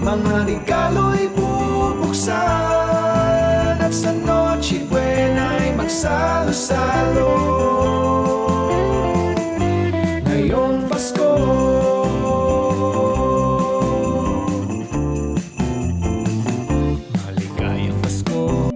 Mga regalo'y bubuksan at sa Noche Buena'y magsalo-salo. Ngayong Pasko, maligayang Pasko.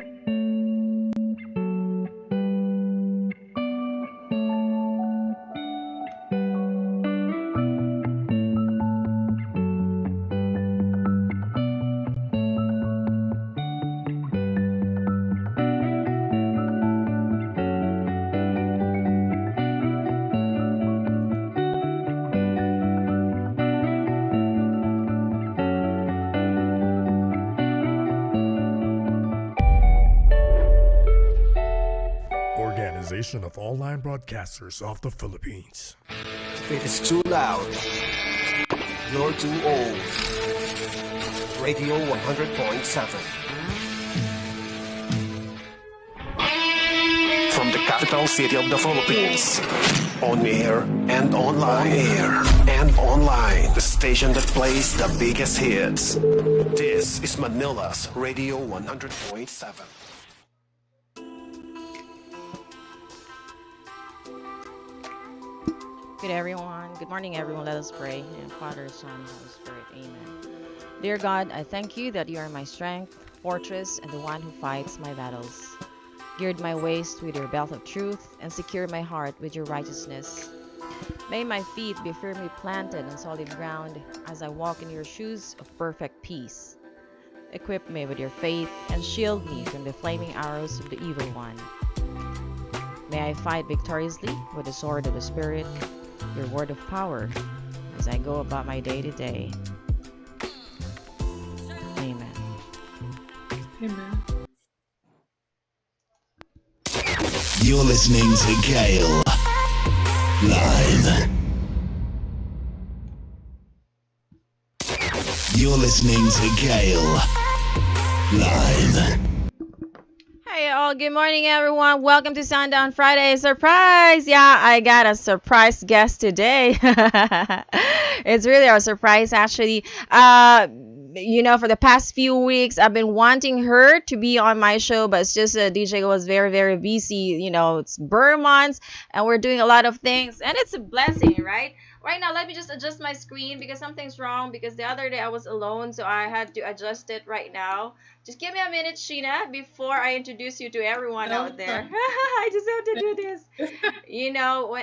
Organization of Online Broadcasters of the Philippines. If it is too loud, you're too old. Radio 100.7. From the capital city of the Philippines. On air and online. On air and online. The station that plays the biggest hits. This is Manila's Radio 100.7. Good everyone. Good morning, everyone. Let us pray. In the name of Father, Son, Holy Spirit. Amen. Dear God, I thank you that you are my strength, fortress, and the one who fights my battles. Gird my waist with your belt of truth, and secure my heart with your righteousness. May my feet be firmly planted on solid ground as I walk in your shoes of perfect peace. Equip me with your faith and shield me from the flaming arrows of the evil one. May I fight victoriously with the sword of the Spirit, your word of power, as I go about my day to day. Amen. Amen. You're listening to Gail Live. You're listening to Gail Live. Hey all, good morning everyone. Welcome to Sundown Friday. Surprise! Yeah, I got a surprise guest today. It's really a surprise actually. For the past few weeks, I've been wanting her to be on my show, but it's just DJ was very, very busy. It's Burr months, and we're doing a lot of things, and it's a blessing, right? Right now, let me just adjust my screen because something's wrong. Because the other day I was alone, so I had to adjust it right now. Just give me a minute, Sheena, before I introduce you to everyone out there. I just have to do this.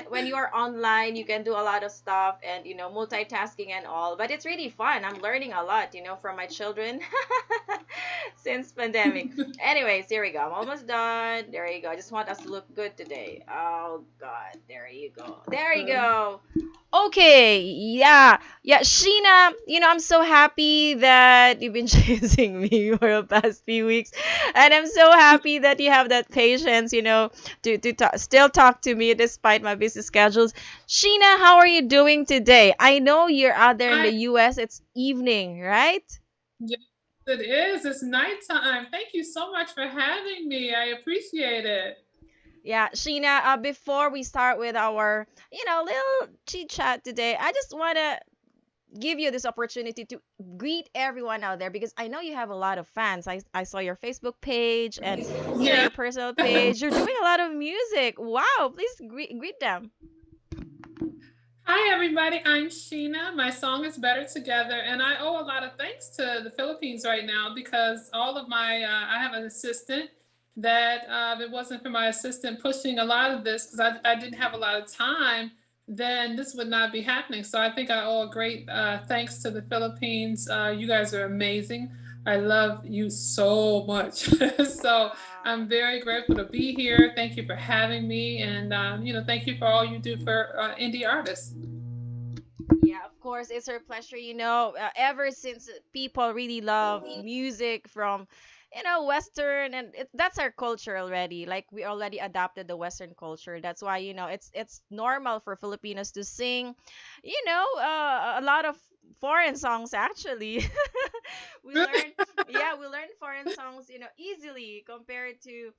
When you are online, you can do a lot of stuff and, multitasking and all. But it's really fun. I'm learning a lot, from my children since pandemic. Anyways, here we go. I'm almost done. There you go. I just want us to look good today. Oh, God. There you go. There you go. Okay, yeah, Sheena, I'm so happy that you've been chasing me for the past few weeks, and I'm so happy that you have that patience, to still talk to me despite my busy schedules. Sheena, how are you doing today? I know you're out there in the U.S. It's evening, right? Yes, it is. It's nighttime. Thank you so much for having me. I appreciate it. Yeah, Sheena, before we start with our, little chit chat today, I just want to give you this opportunity to greet everyone out there because I know you have a lot of fans. I saw your Facebook page and, Yeah. your personal page. You're doing a lot of music. Wow, please greet them. Hi, everybody. I'm Sheena. My song is Better Together, and I owe a lot of thanks to the Philippines right now because all of my, I have an assistant that if it wasn't for my assistant pushing a lot of this, because I didn't have a lot of time, then this would not be happening. So I think I owe a great thanks to the Philippines. You guys are amazing. I love you so much. So I'm very grateful to be here. Thank you for having me. And, thank you for all you do for indie artists. Yeah, of course, it's our pleasure. Ever since people really love music from, Western, and that's our culture already. Like we already adopted the Western culture. That's why it's normal for Filipinos to sing, a lot of foreign songs actually. we learn foreign songs, easily compared to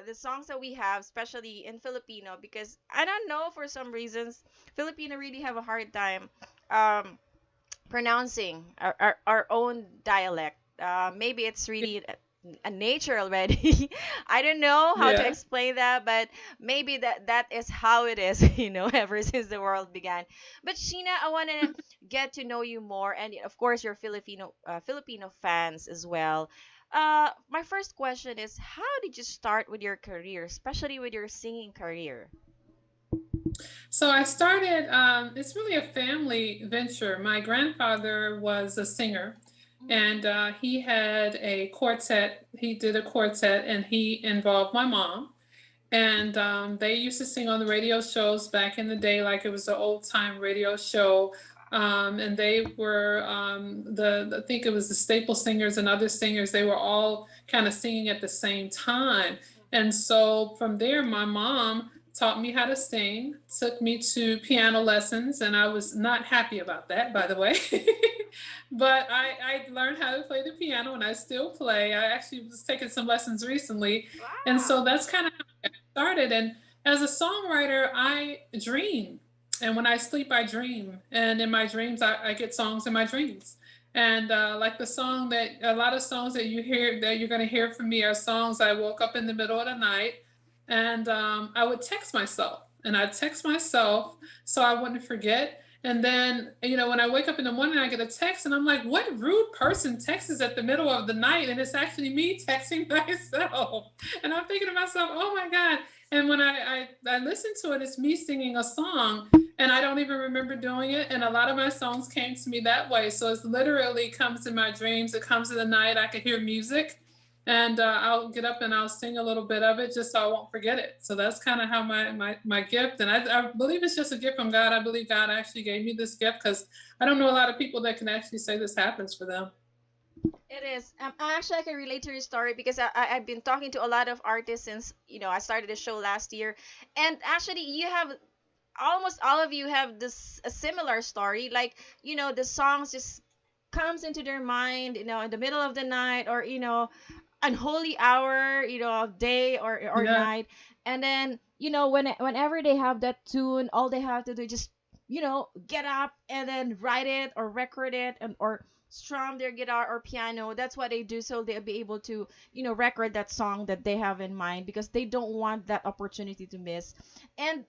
the songs that we have, especially in Filipino, because I don't know, for some reasons Filipino really have a hard time um pronouncing our own dialect. Maybe it's really a nature already. I don't know how to Yeah. explain that, but maybe that is how it is, ever since the world began. But Sheena, I want to get to know you more, and of course, your Filipino fans as well. My first question is, how did you start with your career, especially with your singing career? So I started, it's really a family venture. My grandfather was a singer, and he had a quartet. He did a quartet, and he involved my mom. And they used to sing on the radio shows back in the day, like it was the old time radio show. And they were I think it was the staple singers and other singers. They were all kind of singing at the same time. And so from there, my mom taught me how to sing, took me to piano lessons, and I was not happy about that, by the way. But I learned how to play the piano, and I still play. I actually was taking some lessons recently, and Wow. so that's kind of how I started. And as a songwriter, I dream. And when I sleep, I dream. And in my dreams, I get songs in my dreams. And like the song that a lot of songs that you hear that you're going to hear from me are songs I woke up in the middle of the night and I would text myself and I'd text myself so I wouldn't forget. And then, when I wake up in the morning, I get a text and I'm like, what rude person texts at the middle of the night? And it's actually me texting myself. And I'm thinking to myself, oh my God. And when I listen to it, it's me singing a song and I don't even remember doing it. And a lot of my songs came to me that way. So it's literally comes in my dreams. It comes in the night. I can hear music and I'll get up and I'll sing a little bit of it just so I won't forget it. So that's kind of how my gift, and I believe it's just a gift from God. I believe God actually gave me this gift because I don't know a lot of people that can actually say this happens for them. It is. Actually, I can relate to your story because I've been talking to a lot of artists since, I started the show last year. And actually, you have almost all of you have this a similar story. Like, the songs just comes into their mind, in the middle of the night or, unholy hour, of day or Yeah, night. And then, whenever they have that tune, all they have to do is just, get up and then write it or record it and or strum their guitar or piano. That's what they do, so they'll be able to, record that song that they have in mind because they don't want that opportunity to miss. And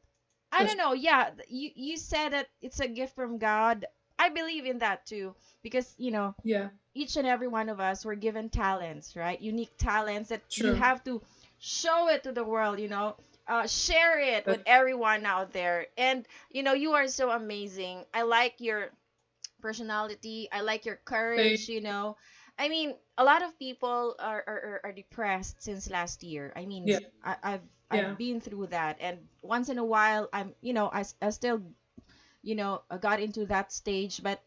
I don't that's- know, yeah, you said that it's a gift from God. I believe in that too because, yeah, each and every one of us were given talents, right? Unique talents that you true. have to show it to the world, share it with That's everyone out there. And, you are so amazing. I like your personality. I like your they, courage, I mean, a lot of people are depressed since last year. I mean, yeah, I've yeah, been through that. And once in a while, I still got into that stage, but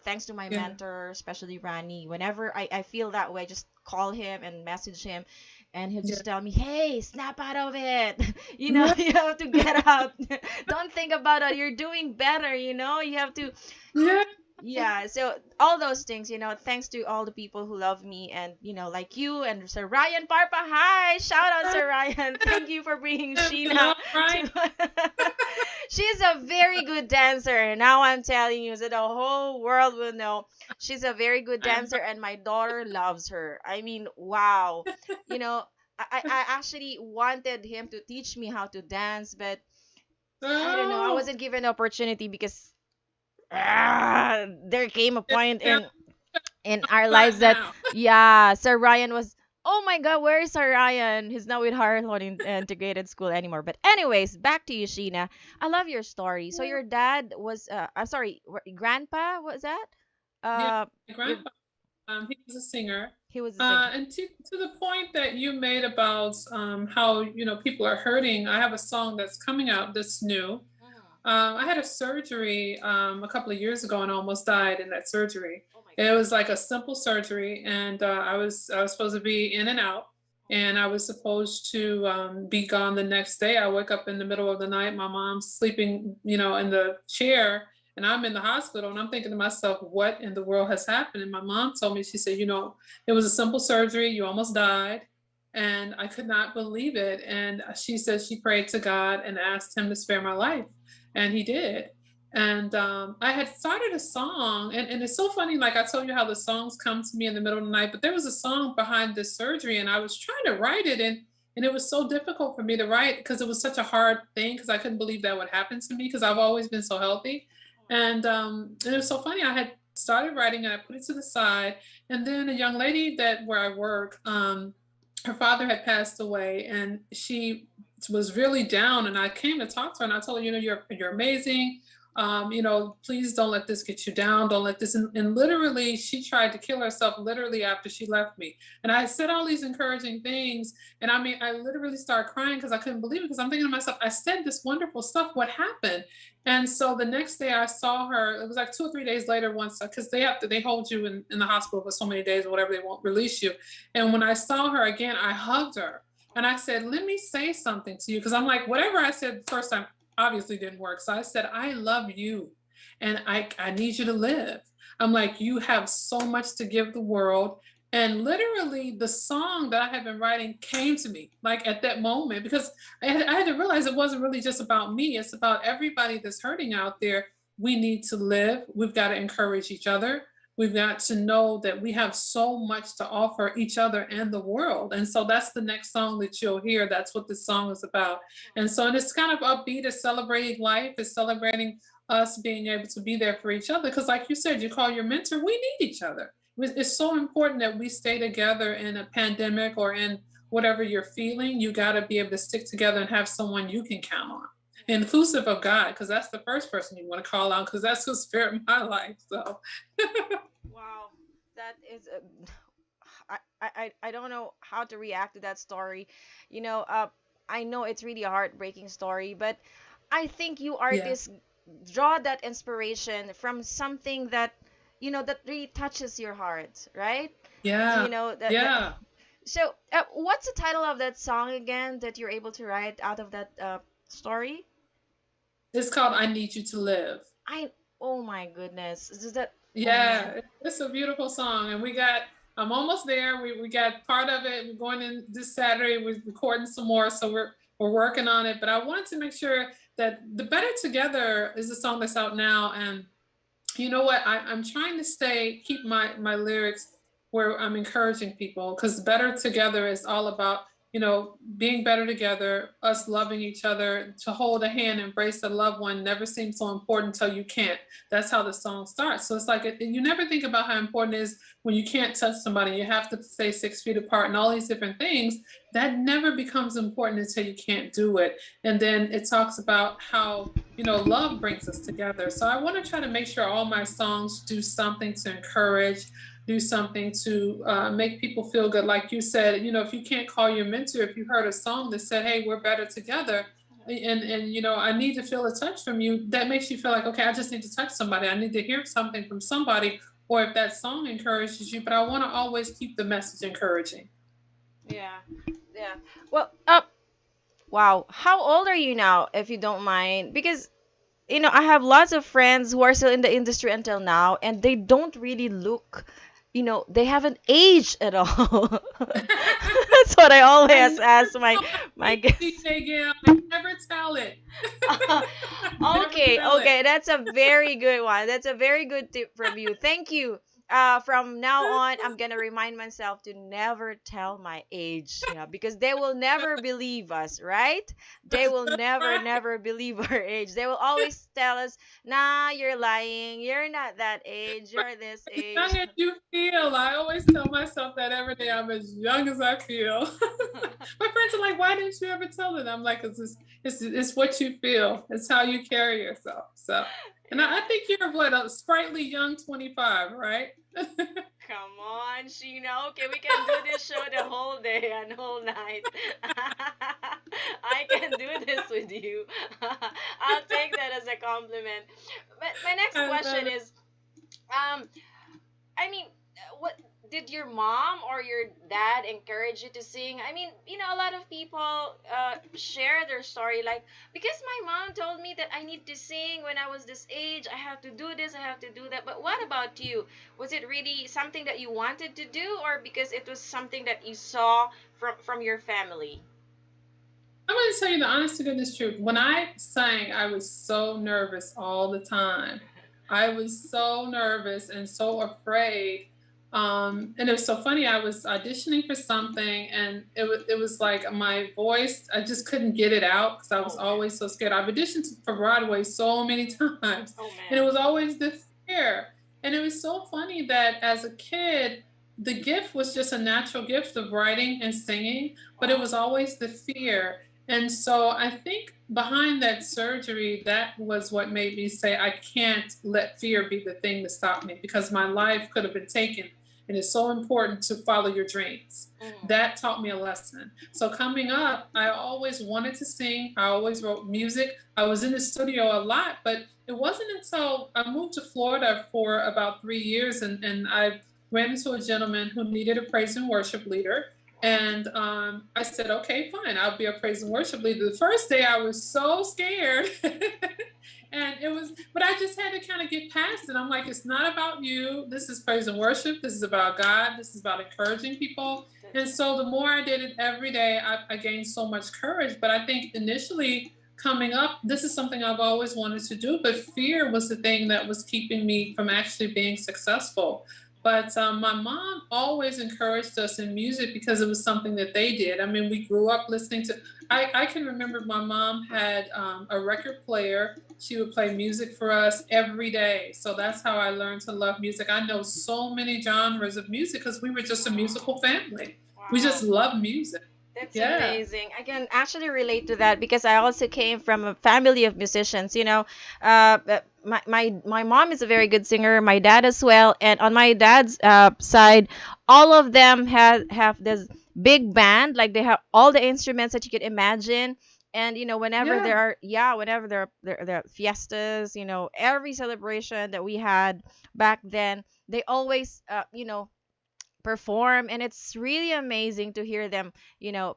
thanks to my yeah, mentor, especially Rani, whenever I feel that way, just call him and message him, and he'll yeah, just tell me, hey, snap out of it. yeah, You have to get out. Don't think about it, you're doing better. You have to. yeah. Yeah, so all those things, thanks to all the people who love me and, like you and Sir Ryan Parpa. Hi, shout out Sir Ryan. Thank you for bringing We Sheena love Ryan. to. She's a very good dancer. And now I'm telling you so the whole world will know she's a very good dancer and my daughter loves her. I mean, wow. You know, I actually wanted him to teach me how to dance, but I don't know. I Oh, wasn't given the opportunity because there came a it's point down in our flat lives that now. yeah, Sir Ryan was. Oh my God, where is Sir Ryan? He's not with Heartland Integrated School anymore. But anyways, back to you, Sheena. I love your story. So your dad was, I'm sorry, grandpa was that? Yeah, Uh, my your grandpa, he was a singer. he was a singer. And to the point that you made about how people are hurting, I have a song that's coming out that's new. Mhm. I had a surgery a couple of years ago and almost died in that surgery. Oh my It God. was like a simple surgery, and I was supposed to be in and out, and I was supposed to be gone the next day. I wake up in the middle of the night. My mom's sleeping, in the chair, and I'm in the hospital, and I'm thinking to myself, what in the world has happened? And my mom told me, she said, it was a simple surgery. You almost died. And I could not believe it. And she said she prayed to God and asked him to spare my life. And he did. And I had started a song, and it's so funny. Like I told you how the songs come to me in the middle of the night, but there was a song behind this surgery, and I was trying to write it, and it was so difficult for me to write because it was such a hard thing because I couldn't believe that would happen to me because I've always been so healthy. And it was so funny. I had started writing, and I put it to the side, and then a young lady that where I work, her father had passed away, and she was really down. And I came to talk to her, and I told her, you're amazing. Please don't let this get you down. Don't let this. And literally, she tried to kill herself literally after she left me. And I said all these encouraging things. And I mean, I literally started crying because I couldn't believe it because I'm thinking to myself, I said this wonderful stuff. What happened? And so the next day I saw her, it was like 2 or 3 days later once, because they hold you in the hospital for so many days or whatever, they won't release you. And when I saw her again, I hugged her and I said, let me say something to you. Because I'm like, whatever I said the first time obviously didn't work. So I said, I love you and I need you to live. I'm like, you have so much to give the world. And literally the song that I had been writing came to me like at that moment because I had to realize it wasn't really just about me. It's about everybody that's hurting out there. We need to live. We've got to encourage each other. We've got to know that we have so much to offer each other and the world. And so that's the next song that you'll hear. That's what this song is about. And so and it's kind of upbeat. It's celebrating life. It's celebrating us being able to be there for each other. Because like you said, you call your mentor, we need each other. It's so important that we stay together in a pandemic or in whatever you're feeling. You got to be able to stick together and have someone you can count on, inclusive of God, because that's the first person you want to call on, because that's who spared my life. So, Wow, that is I don't know how to react to that story. I know it's really a heartbreaking story, but I think you yeah, artists draw that inspiration from something that that really touches your heart, right? yeah, That yeah. so what's the title of that song again that you're able to write out of that story? It's called "I Need You to Live." I Oh my goodness, is that? Oh my. Yeah, it's a beautiful song, and I'm almost there. We got part of it. We're going in this Saturday. We're recording some more, so we're working on it. But I wanted to make sure that the "Better Together" is a song that's out now, and you know what? I'm trying to keep my lyrics where I'm encouraging people because better together is all about, being better together, us loving each other, to hold a hand, embrace a loved one never seems so important until you can't. That's how the song starts. So it's like you never think about how important it is when you can't touch somebody, you have to stay 6 feet apart and all these different things. That never becomes important until you can't do it. And then it talks about how love brings us together. So I want to try to make sure all my songs do something to encourage, do something to make people feel good. Like you said, if you can't call your mentor, if you heard a song that said, hey, we're better together, and I need to feel a touch from you, that makes you feel like, okay, I just need to touch somebody. I need to hear something from somebody. Or if that song encourages you, but I want to always keep the message encouraging. Yeah, yeah. Well, wow. How old are you now, if you don't mind? Because I have lots of friends who are still in the industry until now, and they don't really look, they haven't aged at all. That's what I I always know. ask my Thank you, guests. DJGail. I never tell it. Never Okay, tell it. okay, that's a very good one. That's a very good tip from you. Thank you. From now on, I'm gonna remind myself to never tell my age. Yeah, because they will never believe us, right? They will never, Right. never believe our age. They will always tell us, "Nah, you're lying. You're not that age. You're this As age." young as you feel. I always tell myself that every day. I'm as young as I feel. My friends are like, "Why didn't you ever tell it?" I'm like, "It's what you feel. It's how you carry yourself." So, and I Yeah. think you're what a sprightly young 25, right? Come on, Sheena. Okay, we can do this show the whole day and whole night. I can do this with you. I'll take that as a compliment. But my next I question love it. is, um, I mean, what did your mom or your dad encourage you to sing? I mean, a lot of people share their story like, because my mom told me that I need to sing when I was this age. I have to do this, I have to do that. But what about you? Was it really something that you wanted to do, or because it was something that you saw from your family? I'm going to tell you the honest to goodness truth. When I sang, I was so nervous all the time. I was so nervous and so afraid. And it was so funny. I was auditioning for something, and it was like my voice. I just couldn't get it out because I was always so scared. I've auditioned for Broadway so many times, and it was always the fear. And it was so funny that as a kid, the gift was just a natural gift of writing and singing, but it was always the fear. And so I think behind that surgery, that was what made me say, I can't let fear be the thing to stop me because my life could have been taken. And it's so important to follow your dreams. That taught me a lesson. So coming up, I always wanted to sing. I always wrote music. I was in the studio a lot, but it wasn't until I moved to Florida for about 3 years, and I ran into a gentleman who needed a praise and worship leader. And I said, okay, fine, I'll be a praise and worship leader. The first day I was so scared. And it was, but I just had to kind of get past it. I'm like, it's not about you. This is praise and worship. This is about God. This is about encouraging people. And so the more I did it every day, I gained so much courage. But I think initially coming up, this is something I've always wanted to do. But fear was the thing that was keeping me from actually being successful. But my mom always encouraged us in music because it was something that they did. I mean, we grew up listening to, I can remember my mom had a record player. She would play music for us every day. So that's how I learned to love music. I know so many genres of music because we were just a musical family. We just love music. That's Yeah. amazing. I can actually relate to that because I also came from a family of musicians. My mom is a very good singer. My dad as well, and on my dad's side, all of them have this big band. Like they have all the instruments that you could imagine. And whenever Yeah. there are fiestas, every celebration that we had back then, they always perform, and it's really amazing to hear them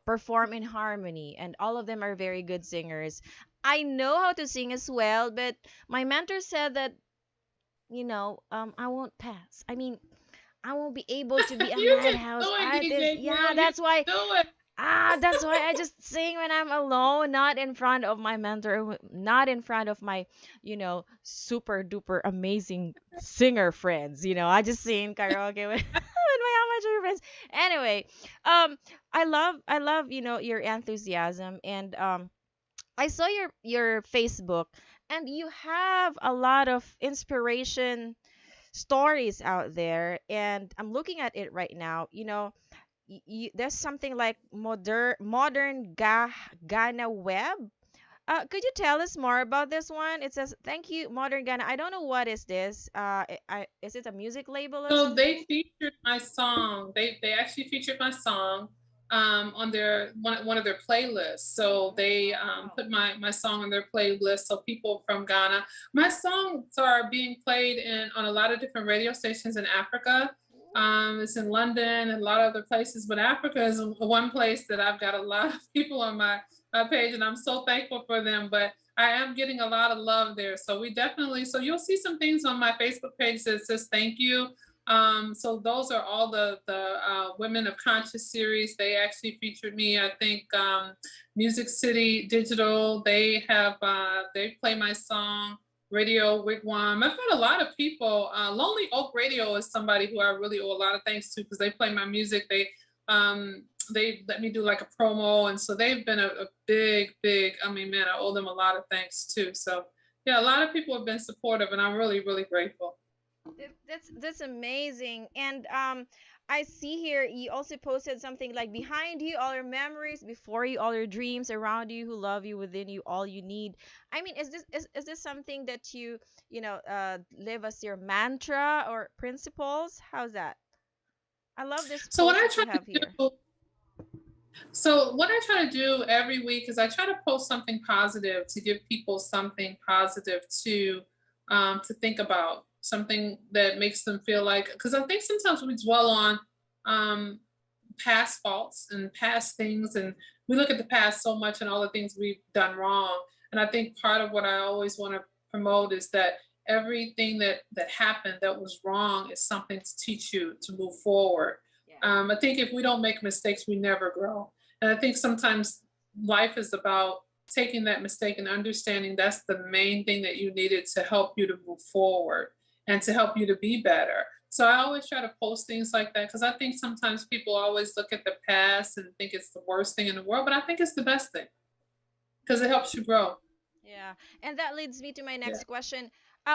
perform in harmony, and all of them are very good singers. I know how to sing as well, but my mentor said that I won't pass. I mean, I won't be able to be a You can madhouse do it, artist. DJ Yeah, Gail. You that's why. can do it. That's why I just sing when I'm alone, not in front of my mentor, not in front of my, super duper amazing singer friends. I just sing karaoke with, with my amateur friends. Anyway, I love, your enthusiasm, and I saw your Facebook, and you have a lot of inspiration stories out there, and I'm looking at it right now. There's something like Ghana web. Could you tell us more about this one? It says, "Thank you, Modern Ghana." I don't know what is this. Is it a music label or So something? they featured my song. They actually featured my song on their one of their playlists. So they Wow. put my song on their playlist. So people from Ghana, my songs are being played in on a lot of different radio stations in Africa. It's in London and a lot of other places, but Africa is one place that I've got a lot of people on my page, and I'm so thankful for them. But I am getting a lot of love there. So we definitely, so you'll see some things on my Facebook page that says thank you. So those are all the Women of Conscious series. They actually featured me. I think Music City Digital. They play my song. Radio Wigwam. I've got a lot of people. Lonely Oak Radio is somebody who I really owe a lot of thanks to because they play my music. They let me do like a promo, and so they've been a big. I mean, man, I owe them a lot of thanks too. So yeah, a lot of people have been supportive, and I'm really grateful. That's amazing. And I see here you also posted something like, behind you all your memories, before you all your dreams, around you who love you, within you all you need. I mean, is this something that live as your mantra or principles? How's that? I love this So what post I that you try to have here. do So what I try to do every week is I try to post something positive to give people something positive to think about, something that makes them feel like, because I think sometimes we dwell on um, past faults and past things, and we look at the past so much and all the things we've done wrong. And I think part of what I always want to promote is that everything that happened that was wrong is something to teach you to move forward. Yeah. I think if we don't make mistakes, we never grow. And I think sometimes life is about taking that mistake and understanding that's the main thing that you needed to help you to move forward and to help you to be better. So I always try to post things like that because I think sometimes people always look at the past and think it's the worst thing in the world, but I think it's the best thing because it helps you grow. Yeah, and that leads me to my Yeah. next question.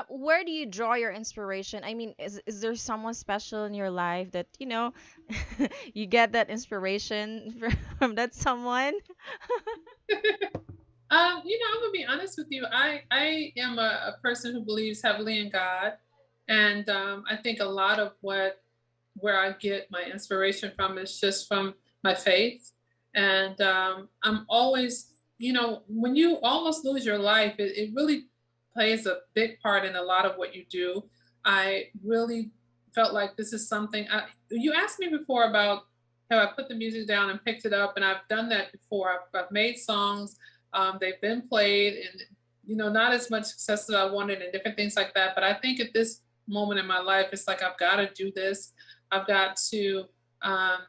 Where do you draw your inspiration? I mean, is there someone special in your life that, you get that inspiration from that someone? I'm gonna be honest with you. I am a person who believes heavily in God, and I think a lot of where I get my inspiration from is just from my faith, and I'm always, when you almost lose your life, it really plays a big part in a lot of what you do. I really felt like this is something. You asked me before about how I put the music down and picked it up, and I've done that before. I've made songs, they've been played and, not as much success as I wanted and different things like that. But I think at this moment in my life, it's like, I've got to do this. I've got to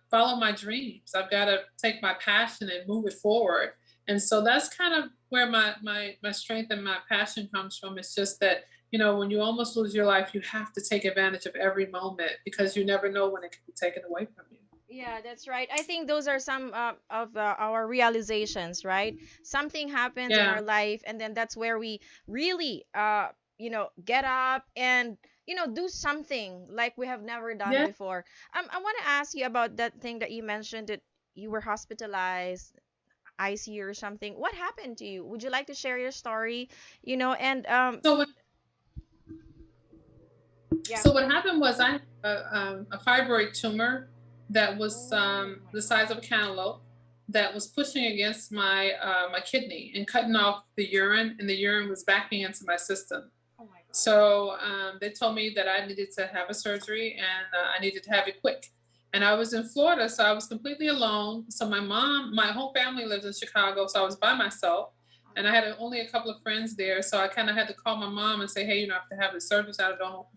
follow my dreams. I've got to take my passion and move it forward. And so that's kind of where my strength and my passion comes from. It's just that, when you almost lose your life, you have to take advantage of every moment because you never know when it can be taken away from you. Yeah, that's right. I think those are some of our realizations, right? Something happens in Yeah. our life, and then that's where we really, get up and, do something like we have never done Yeah. before. I want to ask you about that thing that you mentioned that you were hospitalized, ICU or something. What happened to you? Would you like to share your story? And So what yeah. So what happened was I had a fibroid tumor that was Oh my the size God. of a cantaloupe that was pushing against my kidney and cutting off the urine, and the urine was backing into my system. Oh my God. So they told me that I needed to have a surgery and I needed to have it quick. And I was in Florida, so I was completely alone. So my whole family lives in Chicago, so I was by myself. And I had only a couple of friends there, so I kind of had to call my mom and say, "Hey, I have to have the surgery. So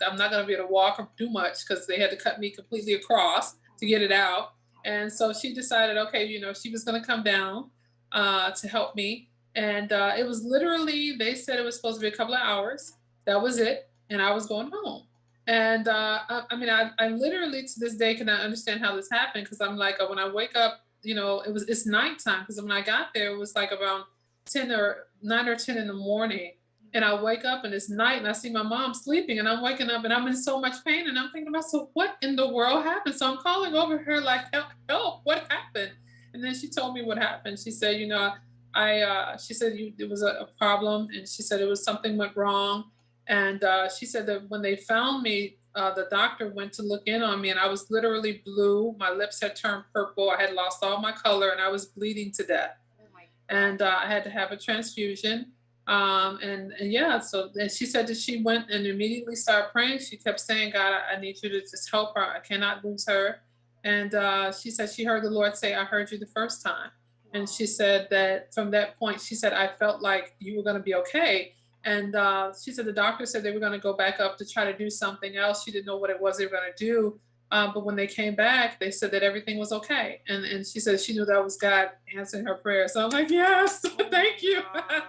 I'm not going to be able to walk or do much because they had to cut me completely across to get it out." And so she decided, okay, she was going to come down to help me. And it was literally, they said it was supposed to be a couple of hours. That was it. And I was going home. And I mean, I literally to this day cannot understand how this happened because I'm like, when I wake up, it's nighttime because when I got there, it was like around 10 or 9 or 10 in the morning. And I wake up and it's night and I see my mom sleeping and I'm waking up and I'm in so much pain and I'm thinking about, so what in the world happened? So I'm calling over her like, help, help, what happened? And then she told me what happened. She said, she said it was a problem, and she said it was something went wrong. And she said that when they found me, the doctor went to look in on me and I was literally blue. My lips had turned purple. I had lost all my color and I was bleeding to death. Oh my And I had to have a transfusion. And yeah, so then she said that she went and immediately started praying. She kept saying, "God, I need you to just help her. I cannot lose her." And she said she heard the Lord say, "I heard you the first time." And she said that from that point, she said, "I felt like you were going to be okay." And she said the doctor said they were going to go back up to try to do something else. She didn't know what it was they were going to do. But when they came back, they said that everything was okay. And she said she knew that was God answering her prayer. So I'm like, yes, Oh my thank you. God.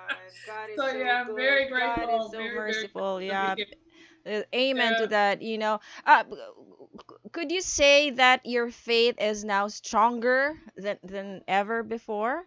God is So so yeah, I'm good. very God is grateful. so Very, very merciful. grateful to Yeah. be here. Amen to Yeah. that. Could you say that your faith is now stronger than ever before?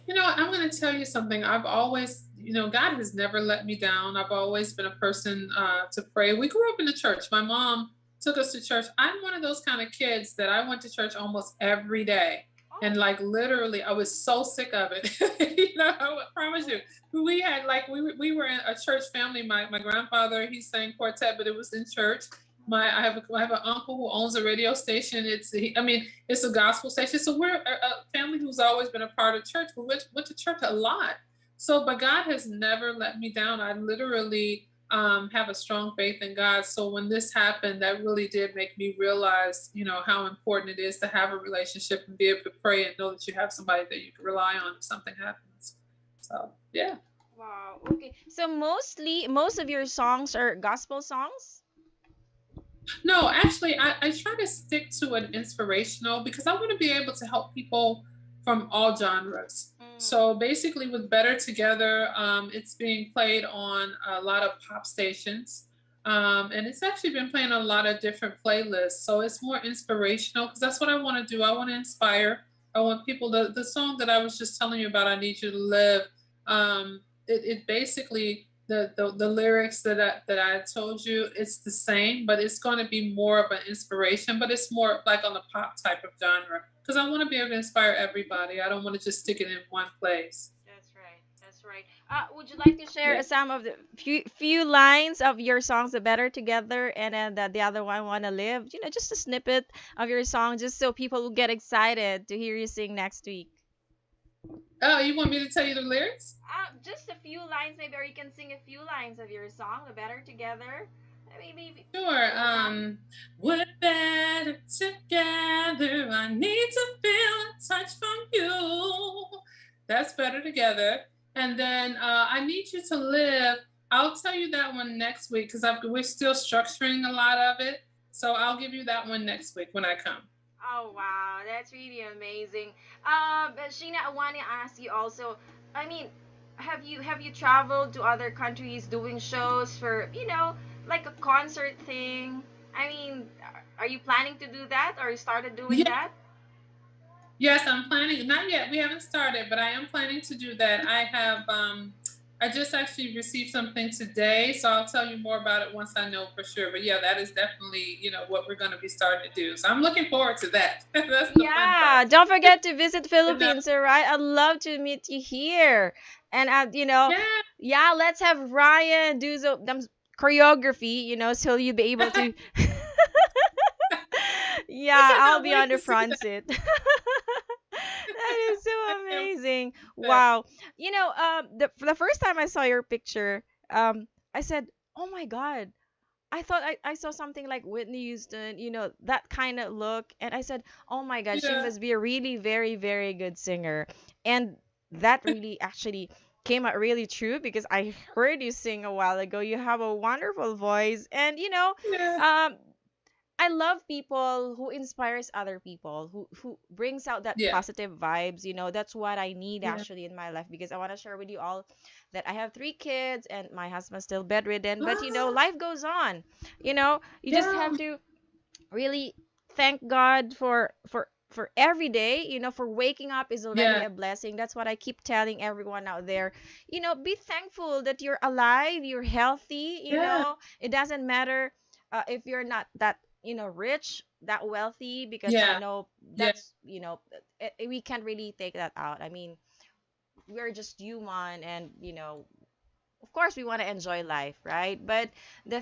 I'm going to tell you something. I've always, God has never let me down. I've always been a person to pray. We grew up in the church. My mom took us to church. I'm one of those kind of kids that I went to church almost every day. And like literally, I was so sick of it. I promise you. We had like we were in a church family. My grandfather, he sang quartet, but it was in church. I have an uncle who owns a radio station. It's a gospel station. So we're a family who's always been a part of church. We went to church a lot. So, but God has never let me down. I literally have a strong faith in God. So when this happened, that really did make me realize, how important it is to have a relationship and be able to pray and know that you have somebody that you can rely on if something happens. So, yeah. Wow. Okay. So most of your songs are gospel songs? No, actually, I try to stick to an inspirational because I want to be able to help people from all genres. Mm. So basically, with Better Together, it's being played on a lot of pop stations. And it's actually been playing on a lot of different playlists. So it's more inspirational because that's what I want to do. I want to inspire. I want people, the song that I was just telling you about, I Need You to Live, it basically, the lyrics that I told you, it's the same, but it's going to be more of an inspiration, but it's more like on the pop type of genre because I want to be able to inspire everybody. I don't want to just stick it in one place. That's right. That's right. Would you like to share Yeah. some of the few lines of your songs, "The Better Together," and then the other one, "Wanna Live"? Just a snippet of your song, just so people will get excited to hear you sing next week. Oh, you want me to tell you the lyrics? Just a few lines, maybe, or you can sing a few lines of your song, "The Better Together." Maybe. Sure. We're better together. I need to feel a touch from you. That's Better Together. And then I Need You to Live. I'll tell you that one next week because we're still structuring a lot of it. So I'll give you that one next week when I come. Oh wow, that's really amazing. But Sheena, I want to ask you also. I mean, have you traveled to other countries doing shows for like a concert thing? I mean, are you planning to do that, or you started doing Yeah. that? Yes, I'm planning. Not yet. We haven't started, but I am planning to do that. I just actually received something today, so I'll tell you more about it once I know for sure. But yeah, that is definitely, what we're going to be starting to do. So I'm looking forward to that. That's the fun Yeah, part. don't forget to visit And, Philippines, all right? I'd love to meet you here. And yeah. yeah, let's have Ryan do them choreography, so you'll be able to. I Yeah, I'll cannot be on wait the to see front that. seat. That is so I can't amazing. wait. Wow. The first time I saw your picture, I said, "Oh my God." I thought I saw something like Whitney Houston, that kind of look. And I said, "Oh my God, she Yeah. must be a really very, very good singer." And that really actually came out really true because I heard you sing a while ago. You have a wonderful voice. And, Yeah. um, I love people who inspires other people, who brings out that Yeah. positive vibes. That's what I need Yeah. actually in my life because I want to share with you all that I have 3 kids and my husband's still bedridden. But Ah, life goes on. You just yeah. have to really thank God for every day. For waking up is already Yeah. a blessing. That's what I keep telling everyone out there. Be thankful that you're alive, you're healthy. Yeah. It doesn't matter if you're not that rich, that wealthy, because I Yeah. know Yeah. that's we can't really take that out. I mean, we're just human, and of course we want to enjoy life, right? But the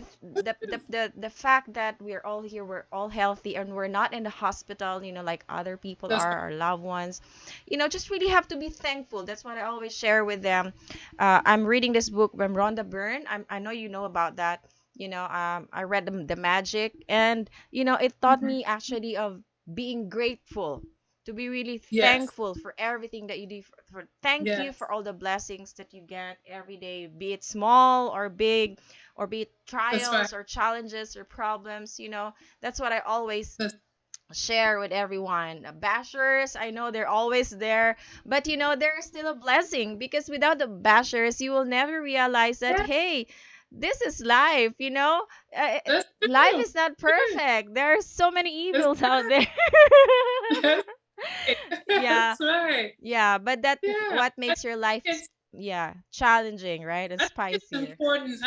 fact that we're all here, we're all healthy, and we're not in the hospital, like other people That's are, right. our loved ones, just really have to be thankful. That's what I always share with them. I'm reading this book by Rhonda Byrne. I know you know about that. I read the Magic, and it taught Mhm. me actually of being grateful, to be really Yes. thankful for everything that you do. Thank you Yes. for all the blessings that you get every day, be it small or big, or be it That's right. trials or challenges or problems. That's what I always That's, share with everyone. Bashers, I know they're always there, but they're still a blessing, because without the bashers, you will never realize that, yeah. hey, this is life. That's Life true. is not True. perfect. There are so many That's evils out there. That's right. Yeah, That's right. yeah, but that Yeah. what I makes your think life, it's yeah, challenging, right? And I think it's spicier. important.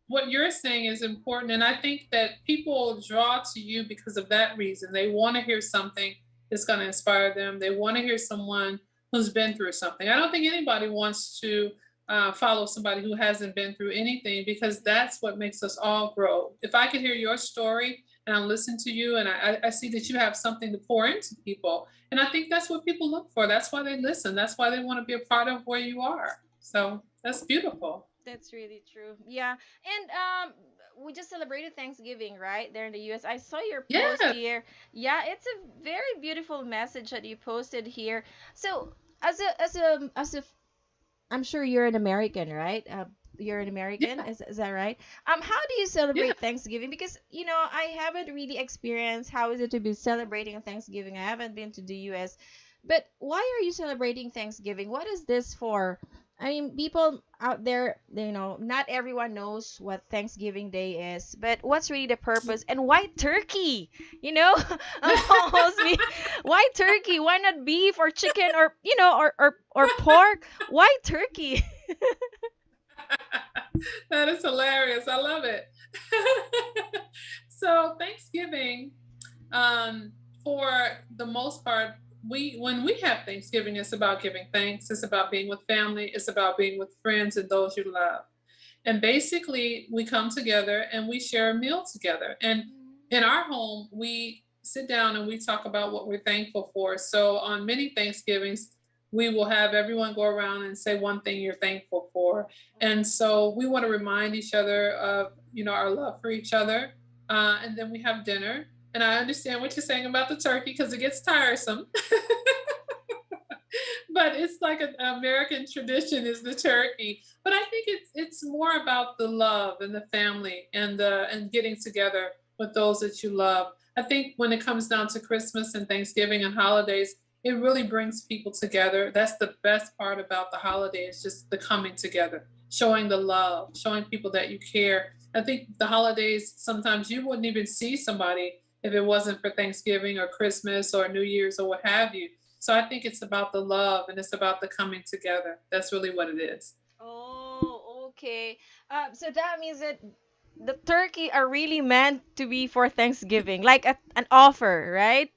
What you're saying is important. And I think that people draw to you because of that reason. They want to hear something that's going to inspire them. They want to hear someone who's been through something. I don't think anybody wants to follow somebody who hasn't been through anything, because that's what makes us all grow. If I could hear your story and I listen to you, and I see that you have something to pour into people. And I think that's what people look for. That's why they listen. That's why they want to be a part of where you are. So that's beautiful. That's really true. Yeah. And we just celebrated Thanksgiving, right? There in the US. I saw your post Yes. here. Yeah, it's a very beautiful message that you posted here. So, as a I'm sure you're an American, right? You're an American, Yeah. is that right? How do you Yeah. celebrate Thanksgiving? Because I haven't really experienced how is it to be celebrating Thanksgiving. I haven't been to the U.S. But why are you celebrating Thanksgiving? What is this for? I mean, people out there, not everyone knows what Thanksgiving Day is, but what's really the purpose? And why turkey? You know, almost me. Why turkey? Why not beef or chicken or or pork? Why turkey? That is hilarious. I love it. So Thanksgiving, for the most part, when we have Thanksgiving, it's about giving thanks. It's about being with family. It's about being with friends and those you love. And basically, we come together and we share a meal together. And in our home, we sit down and we talk about what we're thankful for. So on many Thanksgivings, we will have everyone go around and say one thing you're thankful for. And so we want to remind each other of, our love for each other. And then we have dinner. And I understand what you're saying about the turkey because it gets tiresome. But it's like an American tradition is the turkey. But I think it's more about the love and the family and getting together with those that you love. I think when it comes down to Christmas and Thanksgiving and holidays, it really brings people together. That's the best part about the holiday. It's just the coming together, showing the love, showing people that you care. I think the holidays, sometimes you wouldn't even see somebody if it wasn't for Thanksgiving or Christmas or New Year's or what have you. So I think it's about the love and it's about the coming together. That's really what it is. Oh, okay. So that means that the turkey are really meant to be for Thanksgiving, like an offer, right?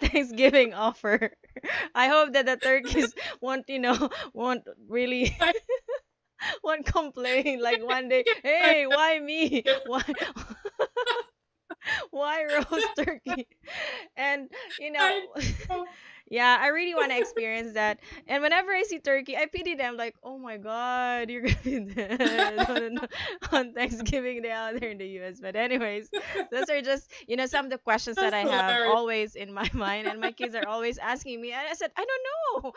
Thanksgiving offer. I hope that the turkeys won't really won't complain like one day, hey, why me? Why why roast turkey? And you know, I know. yeah, I really want to experience that. And whenever I see turkey, I pity them like, oh my God, you're gonna be dead on Thanksgiving Day out there in the US. But anyways, those are just, some of the questions that That's I have hilarious. always in my mind, and my kids are always asking me. And I said, I don't know.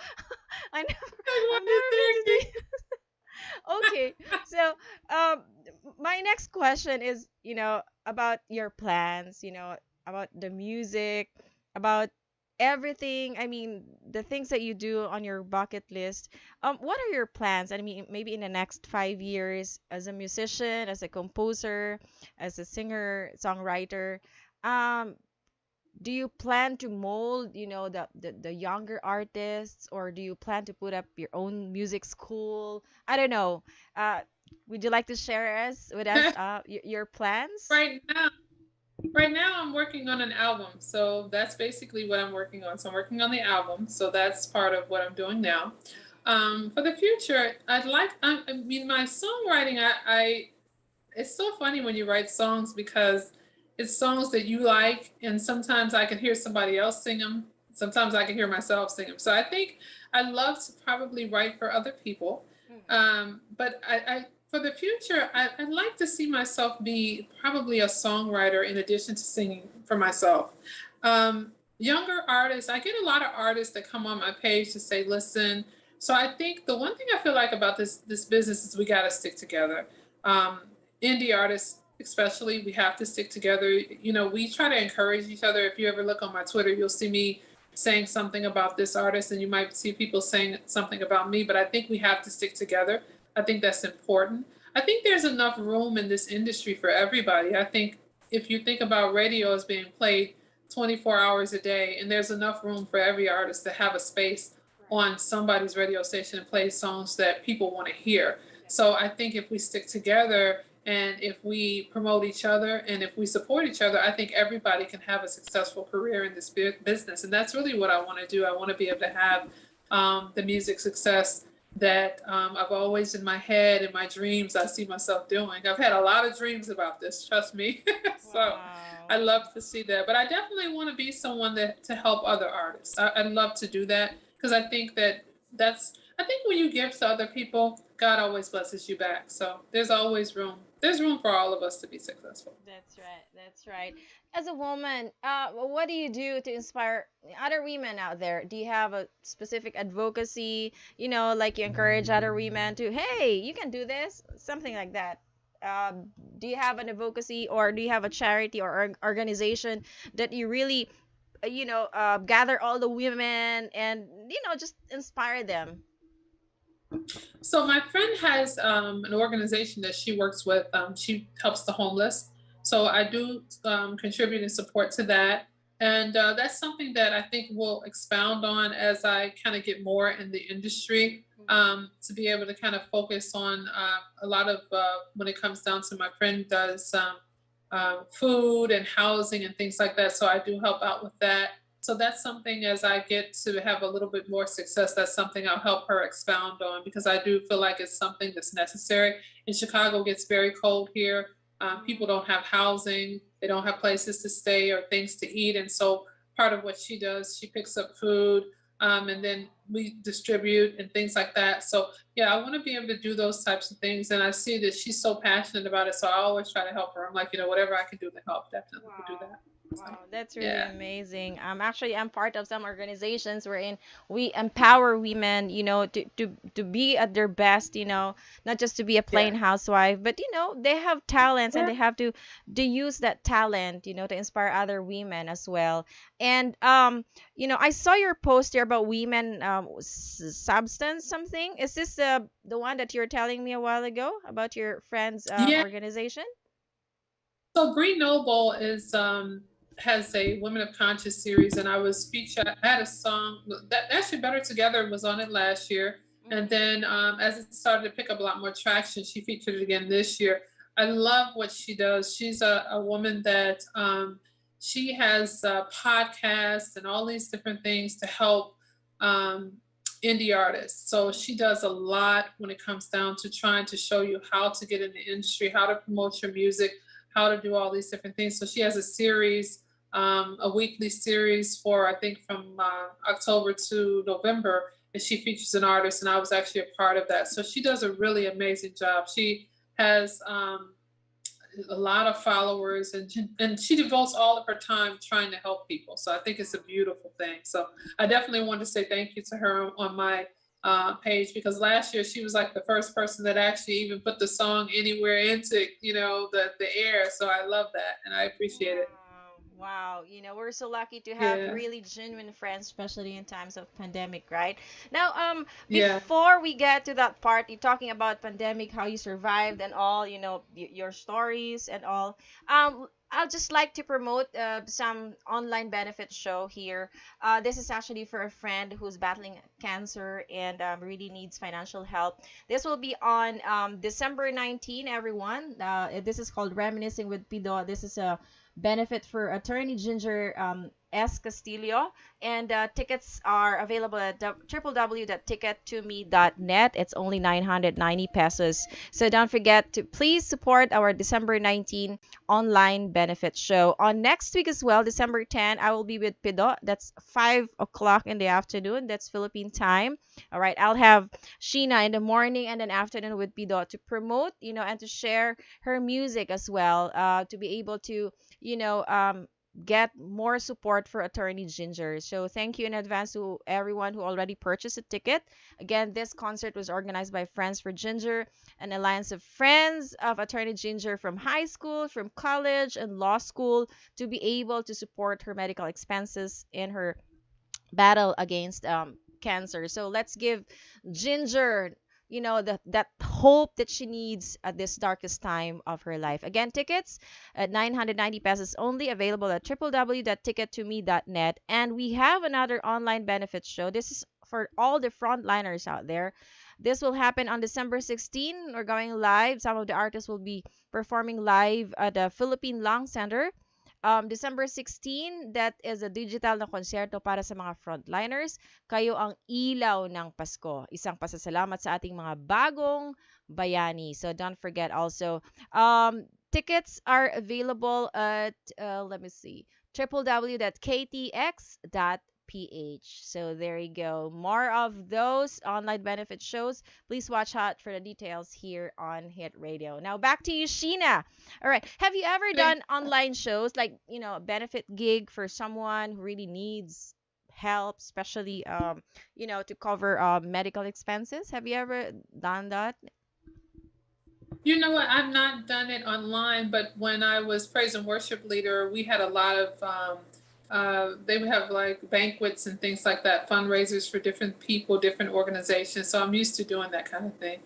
Like, what I've is never been to turkey? the okay. So, um, my next question is, about your plans, about the music, about everything. I mean, the things that you do on your bucket list. What are your plans? I mean, maybe in the next 5 years as a musician, as a composer, as a singer, songwriter. Um, do you plan to mold, the younger artists, or do you plan to put up your own music school? I don't know. Uh, would you like to share us with us your plans? Right now, right now I'm working on an album. So that's basically what I'm working on. So I'm working on the album. So that's part of what I'm doing now. For the future, I mean, my songwriting, it's so funny when you write songs because it's songs that you like, and sometimes I can hear somebody else sing them. Sometimes I can hear myself sing them. So I think I love to probably write for other people. But for the future, I'd like to see myself be probably a songwriter in addition to singing for myself. Younger artists, I get a lot of artists that come on my page to say, listen. So I think the one thing I feel like about this business is we got to stick together. Indie artists, especially, we have to stick together. We try to encourage each other. If you ever look on my Twitter, you'll see me saying something about this artist, and you might see people saying something about me, but I think we have to stick together. I think that's important. I think there's enough room in this industry for everybody. I think if you think about radio as being played 24 hours a day, and there's enough room for every artist to have a space on somebody's radio station and play songs that people want to hear. So I think if we stick together and if we promote each other and if we support each other, I think everybody can have a successful career in this business. And that's really what I want to do. I want to be able to have the music success that I've always in my head, in my dreams, I see myself doing. I've had a lot of dreams about this, trust me. So Wow. I love to see that. But I definitely want to be someone to help other artists. I'd love to do that because I think I think when you give to other people, God always blesses you back. So there's always room. There's room for all of us to be successful. That's right. That's right. As a woman, what do you do to inspire other women out there? Do you have a specific advocacy? Like you encourage other women to, hey, you can do this, something like that. Do you have an advocacy, or do you have a charity or organization that you really gather all the women and just inspire them? So my friend has an organization that she works with. She helps the homeless. So I do contribute and support to that. And that's something that I think we'll expound on as I kind of get more in the industry, to be able to kind of focus on a lot of when it comes down to my friend does food and housing and things like that. So I do help out with that. So that's something as I get to have a little bit more success, that's something I'll help her expound on because I do feel like it's something that's necessary. In Chicago, it gets very cold here. People don't have housing, they don't have places to stay or things to eat. And so part of what she does, she picks up food, and then we distribute and things like that. So yeah, I want to be able to do those types of things. And I see that she's so passionate about it. So I always try to help her. I'm like, whatever I can do to help, definitely will do that. So, Wow, that's really yeah. amazing. Actually, I'm part of some organizations wherein we empower women, to be at their best, not just to be a plain Yeah. housewife, but they have talents and Yeah. they have to use that talent, to inspire other women as well. And I saw your post here about women substance something. Is this the one that you were telling me a while ago about your friend's Yeah. organization? So Green Noble is has a Women of Conscious series, and I was featured. I had a song that actually Better Together was on it last year, and then as it started to pick up a lot more traction, she featured it again this year. I love what she does. She's a woman that she has podcasts and all these different things to help um, indie artists. So she does a lot when it comes down to trying to show you how to get in the industry, how to promote your music, how to do all these different things. So she has a series, a weekly series for I think from October to November, and she features an artist, and I was actually a part of that. So she does a really amazing job. She has a lot of followers, and she devotes all of her time trying to help people. So I think it's a beautiful thing. So I definitely want to say thank you to her on my page because last year she was like the first person that actually even put the song anywhere into the air. So I love that and I appreciate it. Wow, wow. We're so lucky to have Yeah, really genuine friends, especially in times of pandemic, right? Now, yeah. before we get to that part, you're talking about pandemic, how you survived and all, your stories and all. I'll just like to promote some online benefit show here. This is actually for a friend who's battling cancer and really needs financial help. This will be on December 19, everyone. This is called Reminiscing with Pido. This is a benefit for attorney Ginger S. Castillo. And tickets are available at www.tickettome.net. It's only 990 pesos. So don't forget to please support our December 19 online benefit show. On next week as well, December 10, I will be with Pido. That's 5 o'clock in the afternoon. That's Philippine time. All right. I'll have Sheena in the morning and then afternoon with Pido to promote, and to share her music as well, to be able to, you know, um, get more support for Attorney Ginger. So thank you in advance to everyone who already purchased a ticket. Again, this concert was organized by Friends for Ginger, an alliance of friends of Attorney Ginger from high school, from college, and law school to be able to support her medical expenses in her battle against cancer. So let's give Ginger, that hope that she needs at this darkest time of her life. Again, tickets at 990 pesos only, available at www.tickettome.net. And we have another online benefits show. This is for all the frontliners out there. This will happen on December 16. We're going live. Some of the artists will be performing live at the Philippine Lung Center. December 16, that is a digital na konserto para sa mga frontliners. Kayo ang ilaw ng Pasko. Isang pasasalamat sa ating mga bagong bayani. So don't forget also, tickets are available at, let me see, www.ktx.ph. So there you go. More of those online benefit shows. Please watch out for the details here on Hit Radio. Now back to you, Sheena. All right. Have you ever done online shows like, a benefit gig for someone who really needs help, especially to cover medical expenses? Have you ever done that? You know what? I've not done it online, but when I was praise and worship leader, we had a lot of they would have like banquets and things like that, fundraisers for different people, different organizations. So I'm used to doing that kind of thing.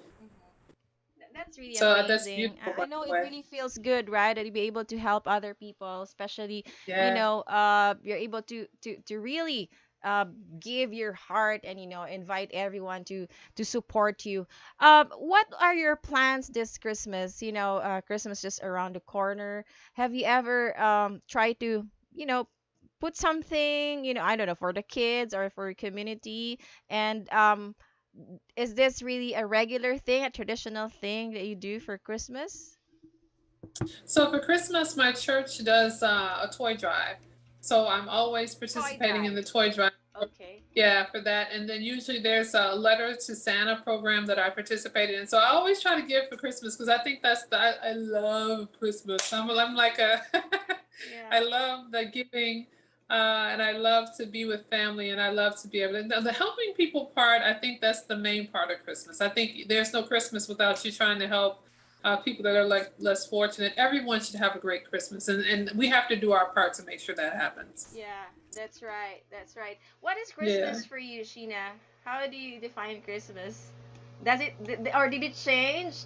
That's really So that's amazing. beautiful, I by know the it way. really feels good, right? That you be able to help other people, especially, Yeah. you're able to really uh, give your heart and invite everyone to support you. What are your plans this Christmas? Christmas just around the corner. Have you ever tried to, you know, put something, I don't know, for the kids or for your community? And is this really a regular thing, a traditional thing that you do for Christmas? So for Christmas, my church does a toy drive. So I'm always Toy participating in drive. the toy drive. Okay. Yeah, for that. And then usually there's a letter to Santa program that I participated in. So I always try to give for Christmas because I think I love Christmas. I'm like a, I Yeah. love the giving, and I love to be with family, and I love to be able to, the helping people part, I think that's the main part of Christmas. I think there's no Christmas without you trying to help people that are like less fortunate. Everyone should have a great Christmas, and we have to do our part to make sure that happens. Yeah, that's right. That's right. What is Yeah. Christmas for you, Sheena? How do you define Christmas? Does it or did it change?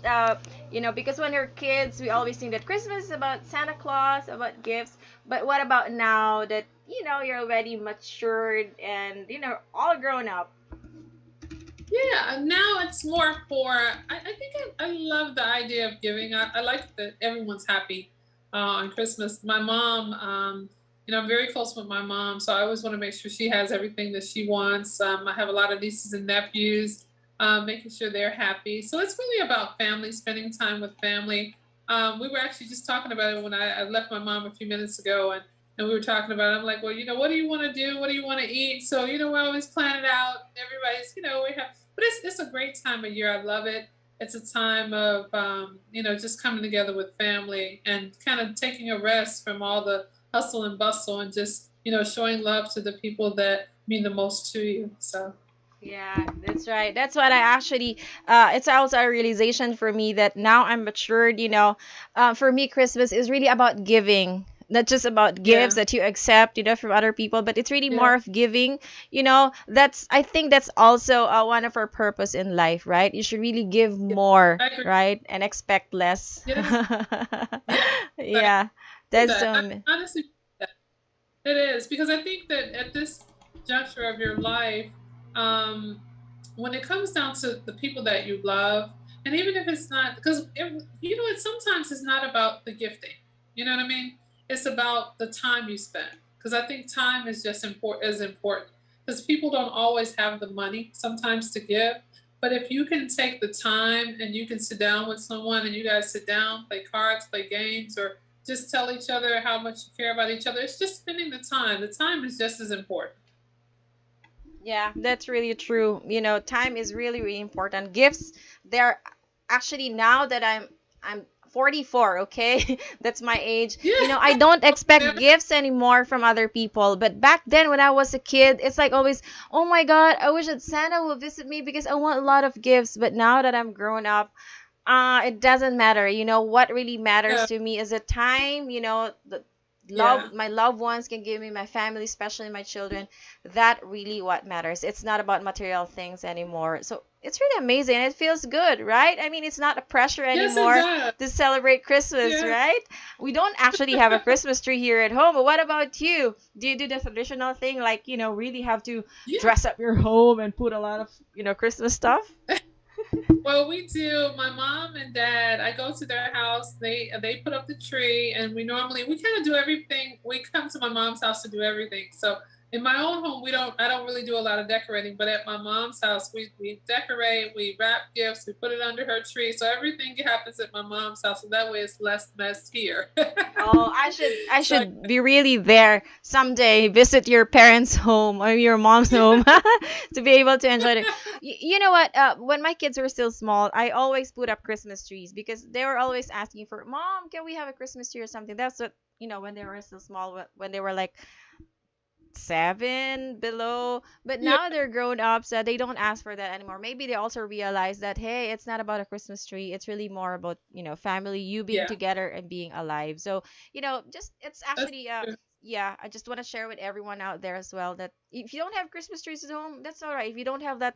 Because when we're kids, we always think that Christmas is about Santa Claus, about gifts. But what about now that you're already matured and all grown up? Yeah, now it's more for, I think I love the idea of giving. I like that everyone's happy on Christmas. My mom, I'm very close with my mom, so I always want to make sure she has everything that she wants. I have a lot of nieces and nephews, making sure they're happy. So it's really about family, spending time with family. We were actually just talking about it when I left my mom a few minutes ago, and we were talking about it. I'm like, well, what do you want to do? What do you want to eat? So, we always plan it out. Everybody's, we have, but it's a great time of year. I love it. It's a time of, just coming together with family and kind of taking a rest from all the hustle and bustle and just, showing love to the people that mean the most to you. So, Yeah, that's right. That's what I actually, it's also a realization for me that now I'm matured, for me, Christmas is really about giving, not just about gifts yeah, that you accept, from other people, but it's really yeah, more of giving, I think that's also one of our purpose in life, right? You should really give yeah, more, I agree. right? And expect less. Yes, yes, I Yeah, do that's that. I um, honestly, it is because I think that at this juncture of your life, um, when it comes down to the people that you love, and even if it's not, because sometimes it's not about the gifting. You know what I mean? It's about the time you spend. Because I think time is just important. Because people don't always have the money sometimes to give. But if you can take the time and you can sit down with someone and you guys sit down, play cards, play games, or just tell each other how much you care about each other. It's just spending the time. The time is just as important. yeah, that's really true. Time is really, really important. Gifts, they're actually now that I'm 44, okay? That's my age. Yeah. I don't expect gifts anymore from other people. But back then when I was a kid, it's like always, "Oh my God, I wish that Santa will visit me because I want a lot of gifts." But now that I'm grown up, it doesn't matter. What really matters Yeah. to me is the time, the Yeah. love my loved ones can give me, my family, especially my children. That really what matters. It's not about material things anymore. So it's really amazing. It feels good, right? I mean, it's not a pressure Yes, it anymore does. to celebrate Christmas, Yeah. right? We don't actually have a Christmas tree here at home, but what about you? Do you do the traditional thing, like, really have to Yeah. dress up your home and put a lot of, Christmas stuff? Well, we do. My mom and dad, I go to their house. They put up the tree, and we kind of do everything. We come to my mom's house to do everything. So in my own home, I don't really do a lot of decorating. But at my mom's house, we decorate, we wrap gifts, we put it under her tree. So everything happens at my mom's house, so that way it's less mess here. Oh, I So should be really there someday. Visit your parents' home or your mom's home to be able to enjoy it. You know what? When my kids were still small, I always put up Christmas trees because they were always asking for, "Mom, can we have a Christmas tree or something?" That's what when they were still small, when they were like 7 below. But yeah, now they're grown up, so they don't ask for that anymore. Maybe they also realize that, hey, it's not about a Christmas tree. It's really more about family, you being yeah, together and being alive. So just it's that's actually true. yeah, I just want to share with everyone out there as well that if you don't have Christmas trees at home, that's all right. If you don't have that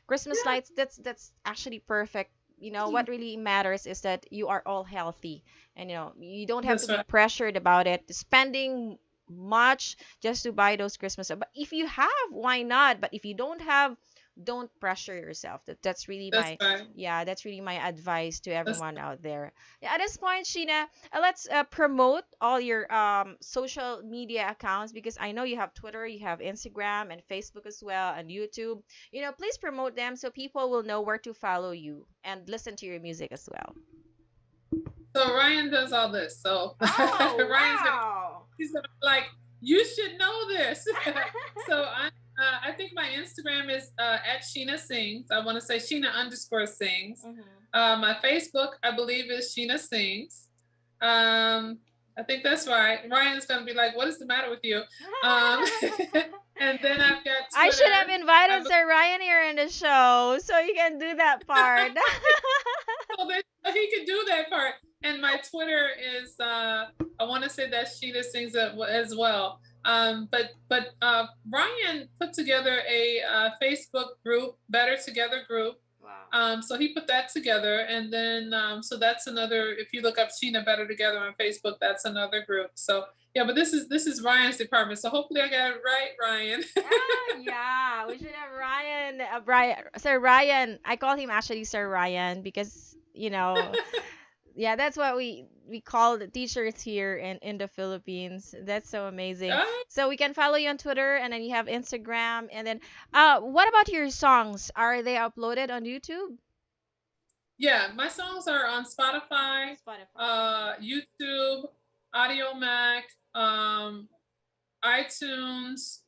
Christmas Yeah. lights, that's actually perfect. What really matters is that you are all healthy, and you don't have to That's be right. pressured about it, spending much just to buy those Christmas. But if you have, why not? But if you don't have, don't pressure yourself. That's really That's my, right. yeah, that's really my advice to That's everyone out there. Yeah, at this point, Sheena, let's promote all your social media accounts, because I know you have Twitter, you have Instagram and Facebook as well, and YouTube. Please promote them so people will know where to follow you and listen to your music as well. so Ryan does all this. So Oh, Ryan's gonna wow. he's gonna be like, you should know this. So I think my Instagram is at Sheena Sings. I want to say Sheena_Sings. My Facebook, I believe, is Sheena Sings. I think that's right. Ryan's gonna be like, what is the matter with you? And then I've got I should have Twitter. invited Sir Ryan here in the show so you can do that part. So he could do that part. And my Twitter is I want to say that Sheena Sings as well. But Ryan put together a Facebook group, Better Together group. Wow. So he put that together, and then so that's another. If you look up Sheena Better Together on Facebook, that's another group. So yeah, but this is Ryan's department. So hopefully I got it right, Ryan. Yeah, we should have Ryan, Sir Ryan. I call him actually Sir Ryan because yeah, that's what we call the teachers here in the Philippines. That's so amazing. So we can follow you on Twitter, and then you have Instagram, and then what about your songs? Are they uploaded on YouTube? Yeah, my songs are on Spotify, YouTube, Audio Mac, iTunes,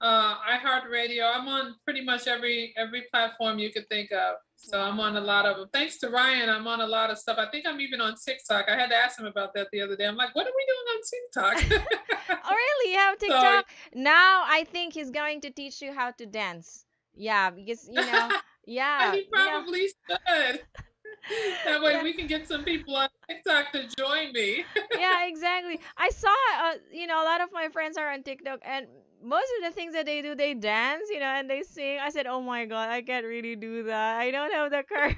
iHeartRadio. I'm on pretty much every platform you could think of. So I'm on a lot of them. Thanks to Ryan, I'm on a lot of stuff. I think I'm even on TikTok. I had to ask him about that the other day. I'm like, what are we doing on TikTok? Oh, really? You have TikTok? Now I think he's going to teach you how to dance. Yeah, because yeah, He probably should. That way yeah. we can get some people on TikTok to join me. Yeah, exactly. I saw, a lot of my friends are on TikTok, and most of the things that they do, they dance, and they sing. I said, oh my God, I can't really do that. I don't have the courage.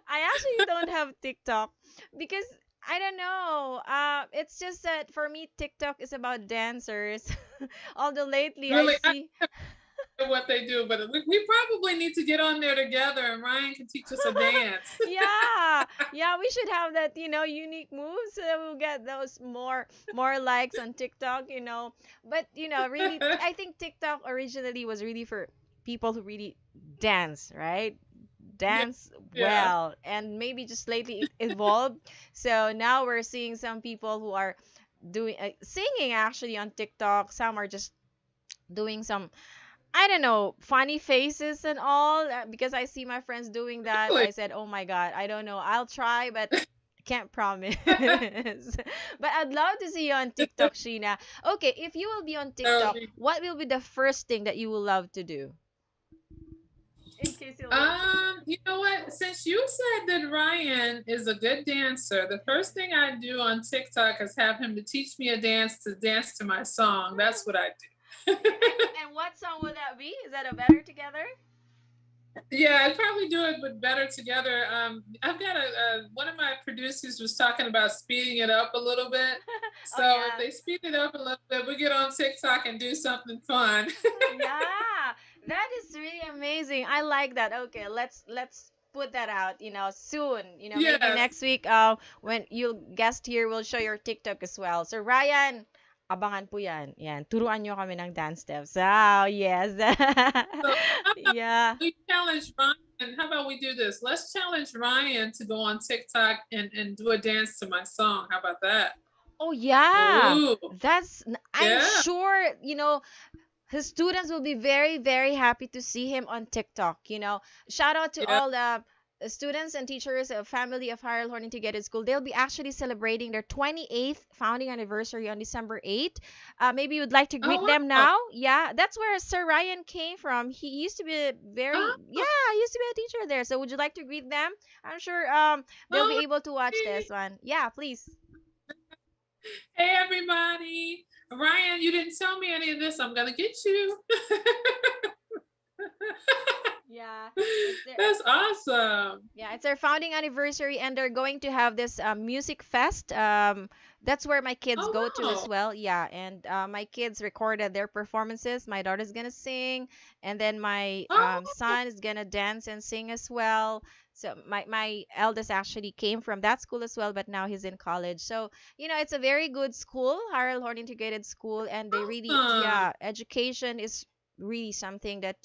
I actually don't have TikTok because I don't know. It's just that for me, TikTok is about dancers. Although lately I Really, I see. don't know what they do, but we probably need to get on there together, and Ryan can teach us a dance. Yeah, we should have that, unique moves so that we'll get those more likes on TikTok. But really, I think TikTok originally was really for people who really dance, right? Dance Yeah. well, and maybe just lately it evolved. So now we're seeing some people who are doing singing actually on TikTok. Some are just doing some, I don't know, funny faces and all, because I see my friends doing that. Really? I said, oh my God, I don't know. I'll try, but can't promise. But I'd love to see you on TikTok, Sheena. Okay, if you will be on TikTok, what will be the first thing that you will love to do? In case you You know what? Since you said that Ryan is a good dancer, the first thing I do on TikTok is have him to teach me a dance to my song. That's what I do. And what song would that be? Is that a Better Together? Yeah, I'd probably do it with Better Together. I've got one of my producers was talking about speeding it up a little bit. So if they speed it up a little bit, we get on TikTok and do something fun. Yeah, that is really amazing. I like that. Okay, let's put that out, soon. Maybe Yes. next week, when you guest here, we'll show your TikTok as well. So Ryan, abangan po yan. Yan, turuan nyo kami ng dance steps. Oh, yes. So Yeah. we challenge Ryan. How about we do this? Let's challenge Ryan to go on TikTok and do a dance to my song. How about that? Oh, yeah. Ooh. I'm Yeah. sure, his students will be very, very happy to see him on TikTok. Shout out to Yeah. all the students and teachers of Family of Higher Learning Together School. They'll be actually celebrating their 28th founding anniversary on December 8th. Maybe you'd like to greet them wow. now. Yeah, that's where Sir Ryan came from. He used to be he used to be a teacher there. So would you like to greet them? I'm sure they'll be able to watch this one. Yeah, please. Hey, everybody. Ryan, you didn't tell me any of this. I'm going to get you. Yeah, it's their That's awesome. yeah, it's their founding anniversary, and they're going to have this music fest. That's where my kids Oh, go to as wow. well. Yeah, and my kids recorded their performances. My daughter's gonna sing, and then my Oh, son is gonna dance and sing as well. So my eldest actually came from that school as well, but now he's in college. So it's a very good school, Harold Horn Integrated School, and they really, awesome. yeah, education is really something that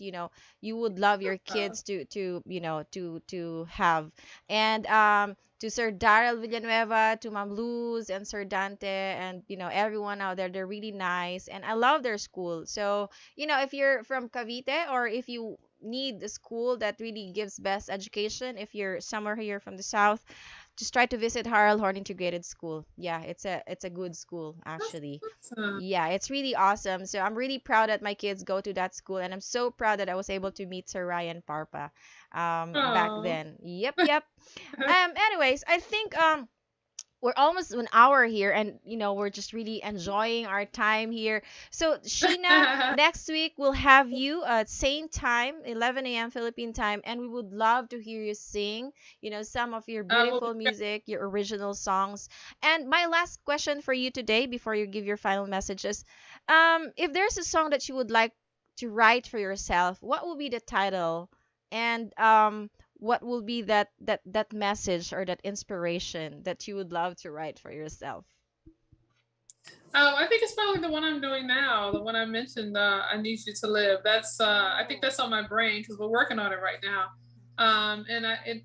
you would love your Uh, kids to have. And to Sir Daryl Villanueva, to Ma'am Luz and Sir Dante, and everyone out there, they're really nice, and I love their school. So if you're from Cavite, or if you need a school that really gives best education, if you're somewhere here from the south, just try to visit Harold Horn Integrated School. Yeah, it's a good school that's actually. awesome. Yeah, it's really awesome. So I'm really proud that my kids go to that school, and I'm so proud that I was able to meet Sir Ryan Parpa back Oh. then. Yep, yep. Anyways, I think we're almost an hour here, and we're just really enjoying our time here. So Sheena, next week we'll have you at same time, 11 a.m. Philippine time, and we would love to hear you sing some of your I will be beautiful music, your original songs. And my last question for you today before you give your final messages, if there's a song that you would like to write for yourself, what will be the title? And what will be that message or that inspiration that you would love to write for yourself? I think it's probably the one I'm doing now, the one I mentioned, I Need You to Live. I think Oh. that's on my brain because we're working on it right now.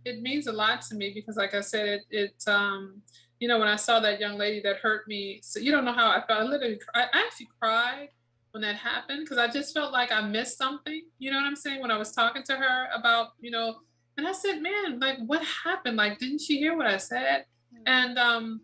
It means a lot to me because, like I said, when I saw that young lady that hurt me, so you don't know how I felt. I actually cried when that happened because I just felt like I missed something. You know what I'm saying? When I was talking to her about, and I said, man, like, what happened? Like, didn't she hear what I said? Hmm. And,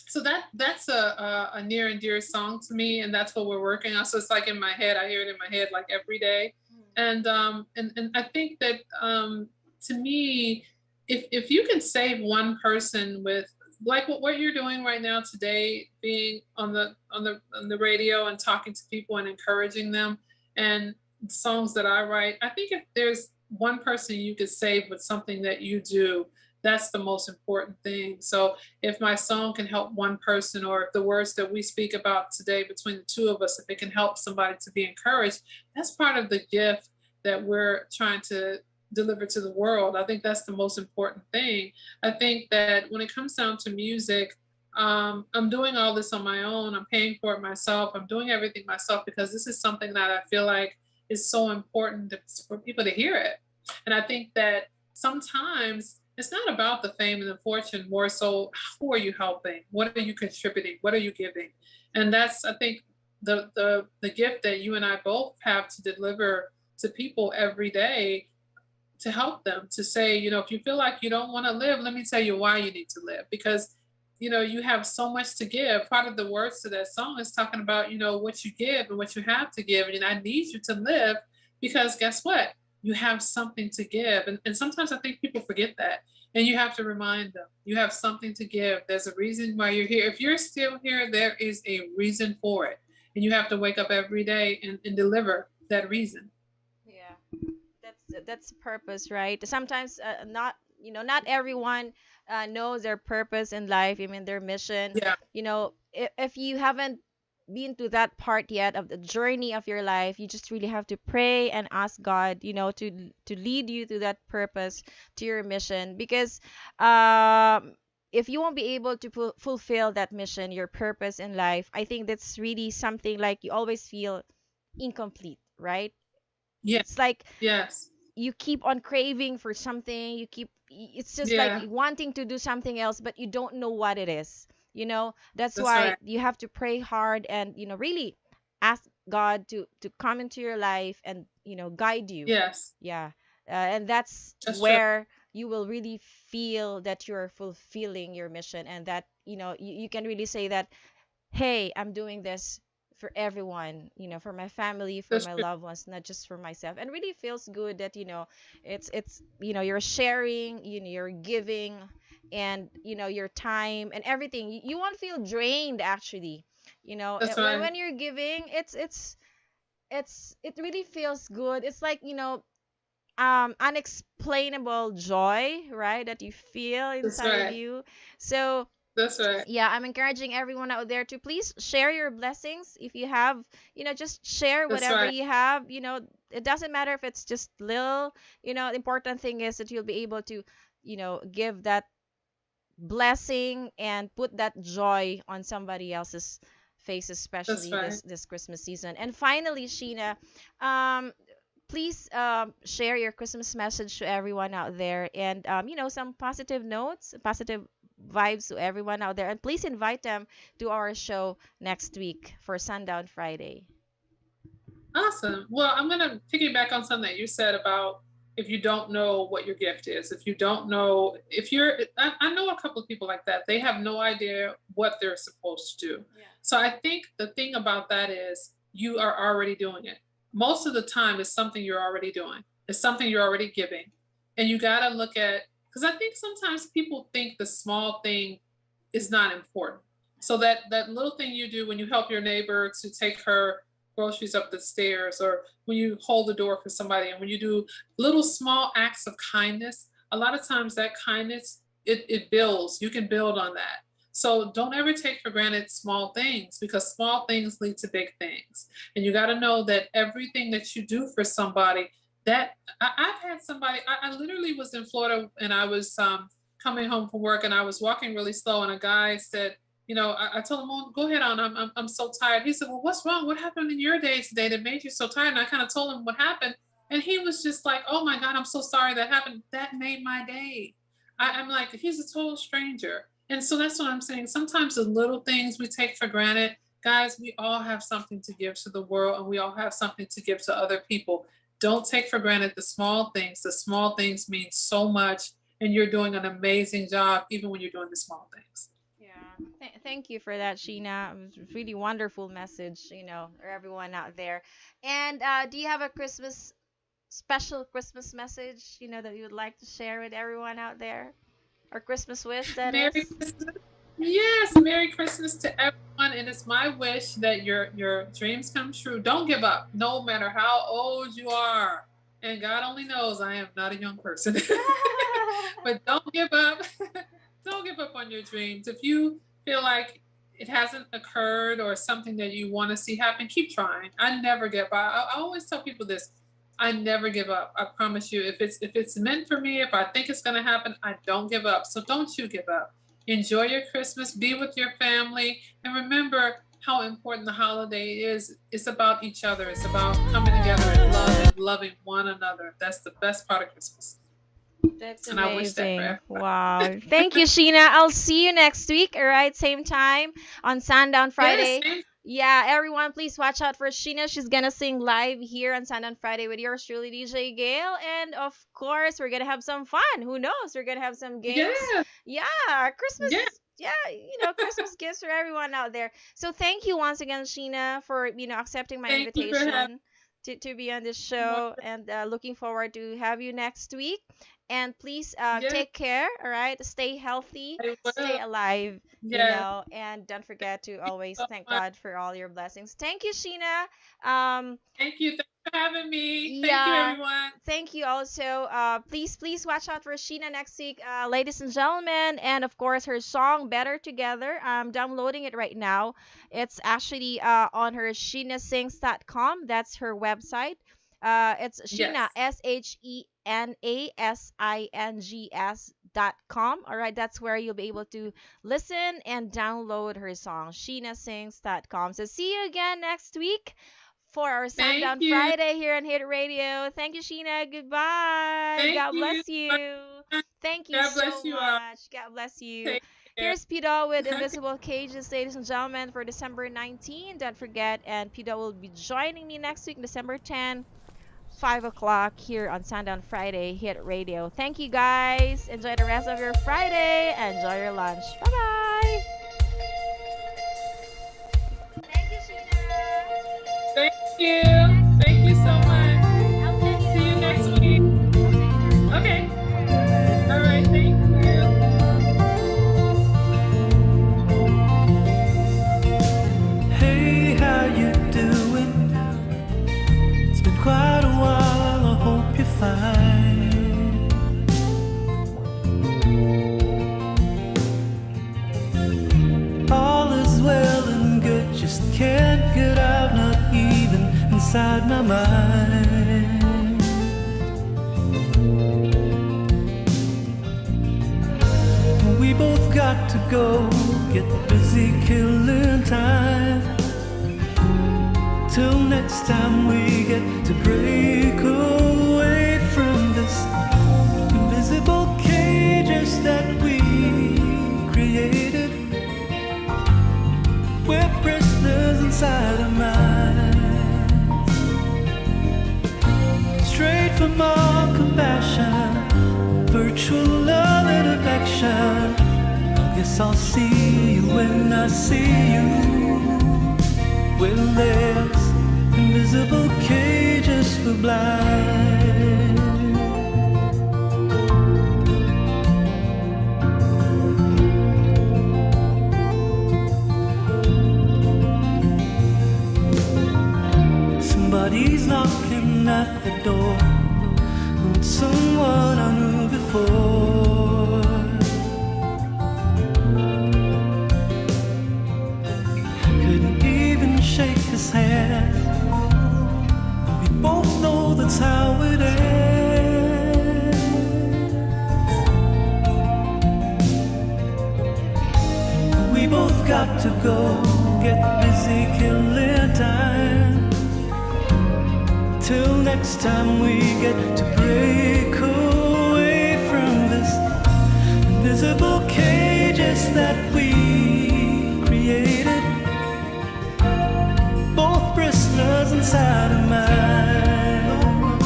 so that's a near and dear song to me, and that's what we're working on. So it's like in my head, I hear it in my head like every day. And I think that, to me, if you can save one person with like what you're doing right now today, being on the radio and talking to people and encouraging them, and songs that I write, I think if there's one person you could save with something that you do, that's the most important thing. So if my song can help one person, or if the words that we speak about today between the two of us, if it can help somebody to be encouraged, that's part of the gift that we're trying to deliver to the world. I think that's the most important thing. I think that when it comes down to music, I'm doing all this on my own. I'm paying for it myself. I'm doing everything myself because this is something that I feel like is so important for people to hear it. And I think that sometimes it's not about the fame and the fortune, more so who are you helping? What are you contributing? What are you giving? And that's, I think, the gift that you and I both have to deliver to people every day, to help them, to say, if you feel like you don't want to live, let me tell you why you need to live. Because you have so much to give. Part of the words to that song is talking about, what you give and what you have to give. And I need you to live because guess what? You have something to give. And sometimes I think people forget that. And you have to remind them you have something to give. There's a reason why you're here. If you're still here, there is a reason for it. And you have to wake up every day and deliver that reason. Yeah, that's purpose, right? Sometimes not everyone knows their purpose in life, I mean their mission. Yeah, If you haven't been to that part yet of the journey of your life, you just really have to pray and ask God, to lead you to that purpose, to your mission. Because if you won't be able to fulfill that mission, your purpose in life, I think that's really something like you always feel incomplete, right? yeah, It's like yes, you keep on craving for something, it's just like yeah, wanting to do something else, but you don't know what it is. That's that's why right. you have to pray hard, and really ask God to come into your life and guide you. Yes, Yeah. And that's that's true. where you will really feel that you're fulfilling your mission, and that you can really say that, hey, I'm doing this for everyone, for my family, for That's my true. loved ones, not just for myself. And really feels good that, you're sharing, you're giving, and your time and everything. You won't feel drained actually. That's When right. you're giving, it really feels good. It's like, unexplainable joy, right, that you feel That's inside of right. you. So That's right. yeah, I'm encouraging everyone out there to please share your blessings. If you have, just share That's whatever right. you have. It doesn't matter if it's just little. The important thing is that you'll be able to, give that blessing and put that joy on somebody else's face, That's especially right. this Christmas season. And finally, Sheena, um, please share your Christmas message to everyone out there, and some positive notes, positive vibes to everyone out there, and please invite them to our show next week for Sundown Friday. Awesome. Well, I'm going to piggyback on something that you said about if you don't know what your gift is, if you don't know, if you're, I know a couple of people like that. They have no idea what they're supposed to do. Yeah. So I think the thing about that is you are already doing it. Most of the time, it's something you're already doing, it's something you're already giving. And you got to look at, because I think sometimes people think the small thing is not important. So that little thing you do when you help your neighbor to take her groceries up the stairs, or when you hold the door for somebody, and when you do little small acts of kindness, a lot of times that kindness, it builds. You can build on that. So don't ever take for granted small things, because small things lead to big things. And you got to know that everything that you do for somebody, that I've had somebody, I literally was in Florida, and I was coming home from work, and I was walking really slow, and a guy said, I told him, "Oh, go ahead on. I'm so tired." He said, "Well, what's wrong? What happened in your day today that made you so tired?" And I kind of told him what happened, and he was just like, "Oh my God, I'm so sorry that happened. That made my day." I'm like, he's a total stranger, and so that's what I'm saying. Sometimes the little things we take for granted, guys. We all have something to give to the world, and we all have something to give to other people. Don't take for granted the small things. The small things mean so much, and you're doing an amazing job, even when you're doing the small things. Yeah, thank you for that, Sheena. It was a really wonderful message, for everyone out there. And do you have a special Christmas message, that you would like to share with everyone out there? Or Christmas wish, that Merry is? Christmas. Yes, Merry Christmas to everyone. And it's my wish that your dreams come true. Don't give up, no matter how old you are. And God only knows I am not a young person. But don't give up. Don't give up on your dreams. If you feel like it hasn't occurred, or something that you want to see happen, keep trying. I never give up. I always tell people this. I never give up. I promise you. If it's meant for me, if I think it's going to happen, I don't give up. So don't you give up. Enjoy your Christmas. Be with your family, and remember how important the holiday is. It's about each other. It's about coming together and loving one another. That's the best part of Christmas. That's And I wish that for amazing. everybody. Wow. Thank you, Sheena. I'll see you next week, all right? Same time on Sundown Yes, Friday. Yeah, everyone, please watch out for Sheena. She's gonna sing live here on Sundown Friday with yours truly, DJ Gail. And of course, we're gonna have some fun. Who knows? We're gonna have some games. yeah, Yeah, Christmas. yeah. Yeah, Christmas gifts for everyone out there. So thank you once again, Sheena, for accepting my Thank you for having invitation to be on this me. show, and looking forward to have you next week. And please Yeah, take care, all right? Stay healthy, I stay will. alive, Yeah. and don't forget to Thank you always so thank much. God for all your blessings. Thank you, Sheena. Um, Thank you. Thanks for having me. Thank you, yeah, everyone. thank you also. Please watch out for Sheena next week, ladies and gentlemen, and of course her song "Better Together." I'm downloading it right now. It's actually on her SheenaSings.com. That's her website. It's Sheena, Yes. SHENASINGS.com. All right, that's where you'll be able to listen and download her song, SheenaSings.com. So see you again next week for our Thank Sundown you. Friday here on Hit Radio. Thank you, Sheena. Goodbye. Thank God you. bless you. Thank you God so bless you all. much. God bless you. Take care. Here's Pido with Invisible Cages, ladies and gentlemen, for December 19. Don't forget, and Pido will be joining me next week, December 10, 5 o'clock here on Sundown Friday Hit Radio. Thank you, guys. Enjoy the rest of your Friday. Enjoy your lunch. Bye bye. Thank you, Sheena. Thank you. Thank you so much. I'll send you See you the next link. week. I'll send you the link. Okay. Alright, bye-bye. All right. Thank you. mind. We both got to go, get busy killing time. Till next time we get to break away from this invisible cages that we created. We're prisoners inside our minds. Straight from our compassion, virtual love and affection. I guess I'll see you when I see you. Well, there's invisible cages for blind. Somebody's knocking at the door. It's someone I knew before. Couldn't even shake his hand. We both know that's how it ends. We both got to go, get busy killing time. Till next time we get to break away from this invisible cages that we created. Both prisoners inside our mind,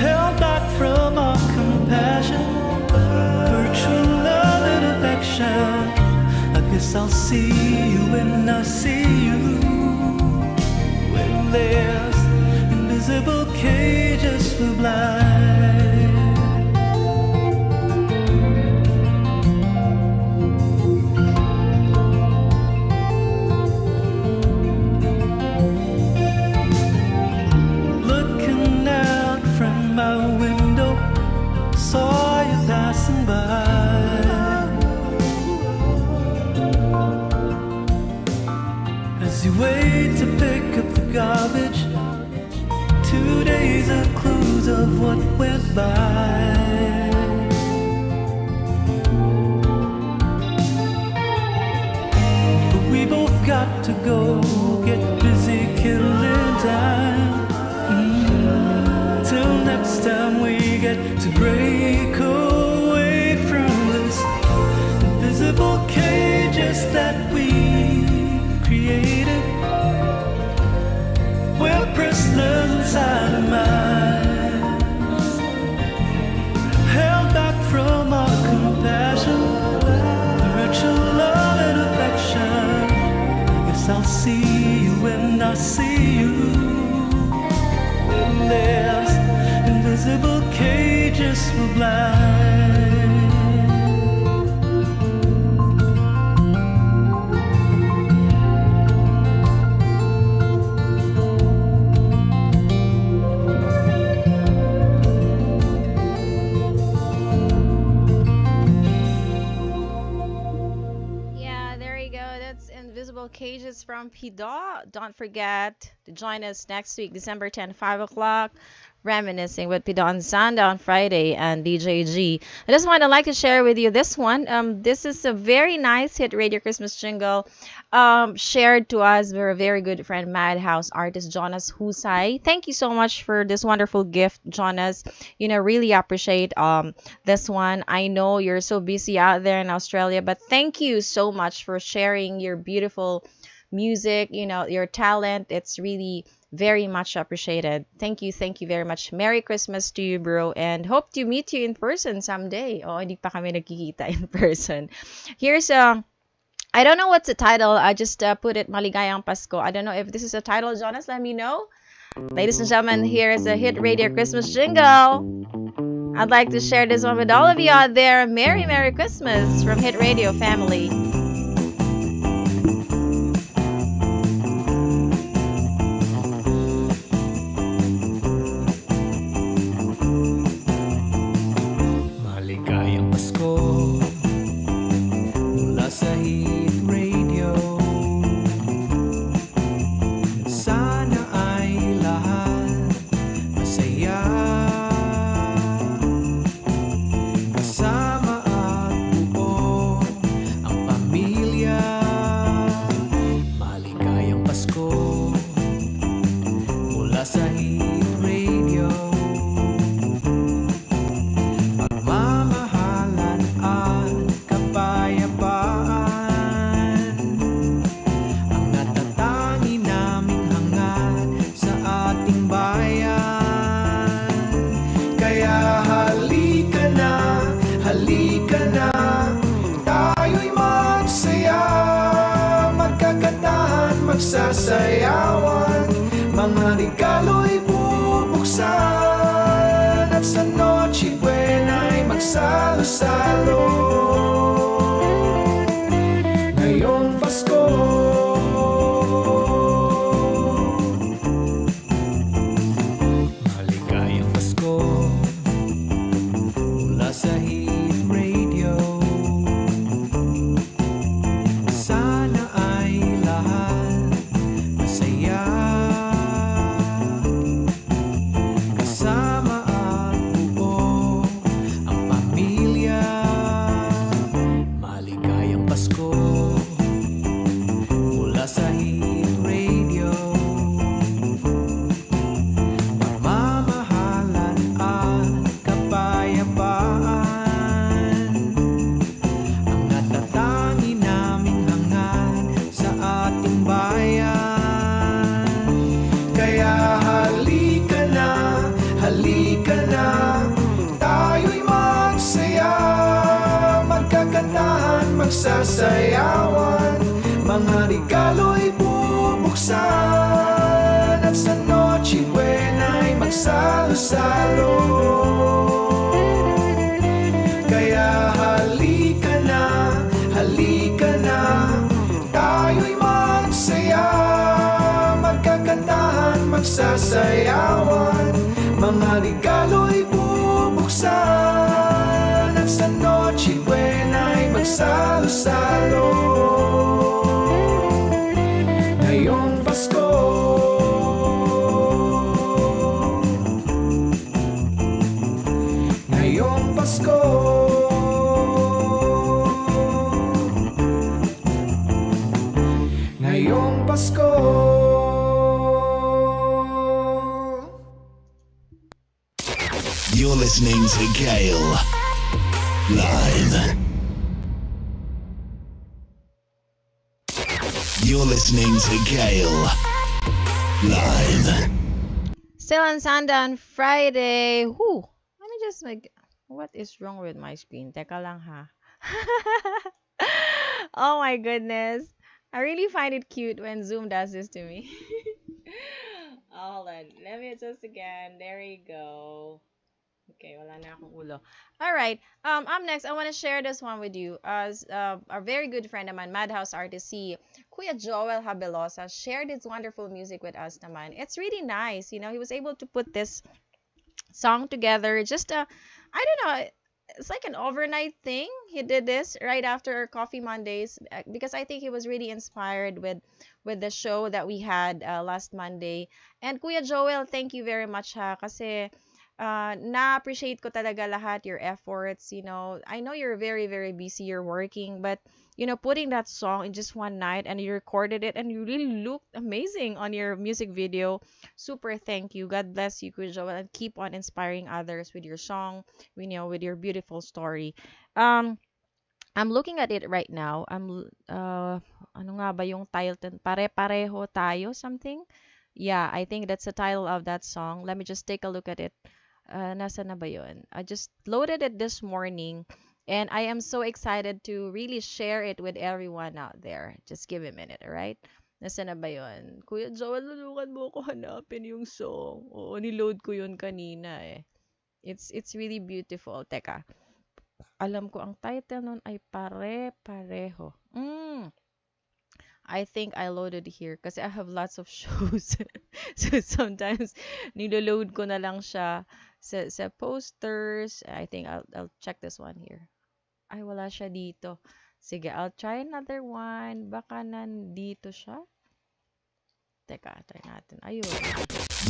held back from our compassion, virtual love and affection. I guess I'll see you when I see you. When there's invisible cages for blind. Looking out from my window, saw you passing by. As you wait to pick up the garbage, 2 days of clues of what went by. But we both got to go, get busy killing time. Till next time we get to break away from this invisible cages that we created. We're prisoners inside our minds, held back from our compassion, virtual love and affection. I guess I'll see you when I see you. When there's invisible cages for blind. Cages from Pido. Don't forget to join us next week, December 10, 5 o'clock, reminiscing with Pido on Sundown Friday and DJG. I just want to like to share with you this one. This is a very nice hit radio Christmas jingle shared to us by a very good friend, Madhouse artist Jonas Husay. Thank you so much for this wonderful gift, Jonas. Really appreciate this one. I know you're so busy out there in Australia, but thank you so much for sharing your beautiful music, your talent. It's really very much appreciated. Thank you very much. Merry Christmas to you, bro, and hope to meet you in person someday. Hindi pa kami nagkikita in person. Here's I don't know what's the title. I just put it Maligayang Pasko. I don't know if this is a title, Jonas. Let me know. Ladies and gentlemen, here is a hit radio Christmas jingle. I'd like to share this one with all of you out there. Merry Christmas from Hit Radio family. Maligayang Pasko mula sa Hit Radio. Sana ay sa Hit Radio. Pagmamahalan at kapayapaan ang natatangi naming hangad sa ating bayan. Kaya halika na, tayo'y magsaya, magkakatahan, magsasayawan, mga regalo'y bubuksan, at sa Noche Buena'y magsalo-salo. Ngayong Pasko, maligayang Pasko, mula sa Hit Radio. Sana ay lahat masaya, kasama ang buo ang pamilya. Maligayang Pasko mula sa Hit Radio. Pagmamahalan at kapayapaan ang natatangi naming hangad sa ating bayan. Kaya halika na, tayo'y magsaya, magkakatahan, magsasayawan, mga regalo'y bubuksan, at sa Noche Buena'y magsalo-salo. Kaya halika na, tayo'y magsaya, magkakantahan, magsasayawan, mga regalo'y bubuksan, at sa Noche Buena'y magsalo-salo. Ngayong Pasko, ngayong Pasko, ngayong Pasko. You're listening to Gail live. You're listening to Gail live. Still on Sundown Friday. Whew. Let me just what is wrong with my screen? Teka lang ha. Oh my goodness. I really find it cute when Zoom does this to me. Hold on. Let me adjust again. There you go. Okay, wala na akong ulo. All right. Up next, I want to share this one with you. As our very good friend naman, Madhouse artist, si Kuya Joel Habelosa, shared his wonderful music with us naman. It's really nice. You know, he was able to put this song together. Just, I don't know, it's like an overnight thing. He did this right after Coffee Mondays because I think he was really inspired with the show that we had last Monday. And Kuya Joel, thank you very much ha, kasi na-appreciate ko talaga lahat your efforts, you know. I know you're very, very busy, you're working, but, you know, putting that song in just one night and you recorded it and you really looked amazing on your music video. Super thank you. God bless you, Kuya Joel, and keep on inspiring others with your song, you know, with your beautiful story. I'm looking at it right now. Ano nga ba yung title? Pare-pareho tayo, something? Yeah, I think that's the title of that song. Let me just take a look at it. Nasa na ba yun? I just loaded it this morning and I am so excited to really share it with everyone out there. Just give a minute, alright? Nasa na ba yun? Kuya Joel, tulungan mo ako hanapin yung song. Oo, niload ko yun kanina eh. It's really beautiful. Teka, alam ko ang title nun ay Pare-Pareho. I think I loaded here kasi I have lots of shows. So sometimes niloload ko na lang siya sa posters. I think I'll check this one here. Ay, wala siya dito. Sige, I'll try another one. Baka nandito siya. Teka, try natin. Ayun.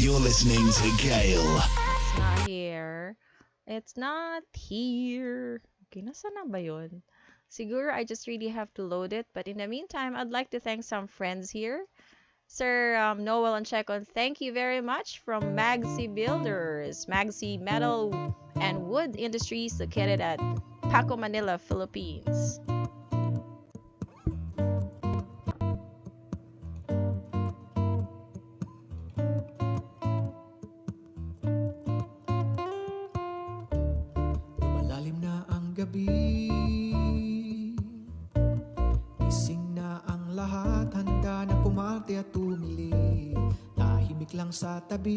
You're listening to Gail. It's not here. It's not here. Okay, nasa na ba yun? Siguro I just really have to load it. But in the meantime, I'd like to thank some friends here. Sir Noel Anchecon, thank you very much from Magsi Builders, Magsi Metal and Wood Industries located at Paco, Manila, Philippines. Malalim na ang gabi, gising na ang lahat, handa na pumarte at tumili, tahimik lang sa tabi.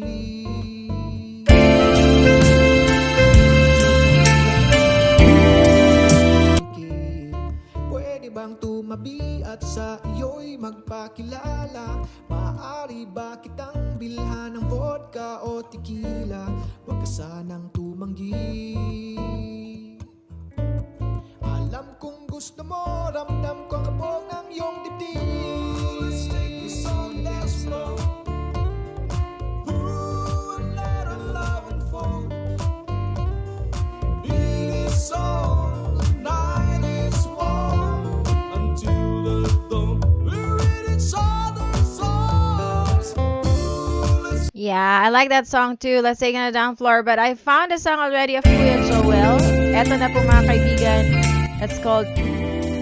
Pwede bang tumabi at sa iyo'y magpakilala? Maaari ba kitang bilhan ng vodka o tequila? Huwag ka sanang tumanggi. Alam kong gusto mo, ramdam ko ang kabog ng iyong dibdib. Let's take this on dance floor. Ooh, and let our love unfold. Biggest song, the night is warm. Until the dawn, we're in each other's arms. Ooh, let's Yeah, I like that song too. Let's Take It Down Floor. But I found a song already of Kuya Joel. Eto na po mga kaibigan. It's called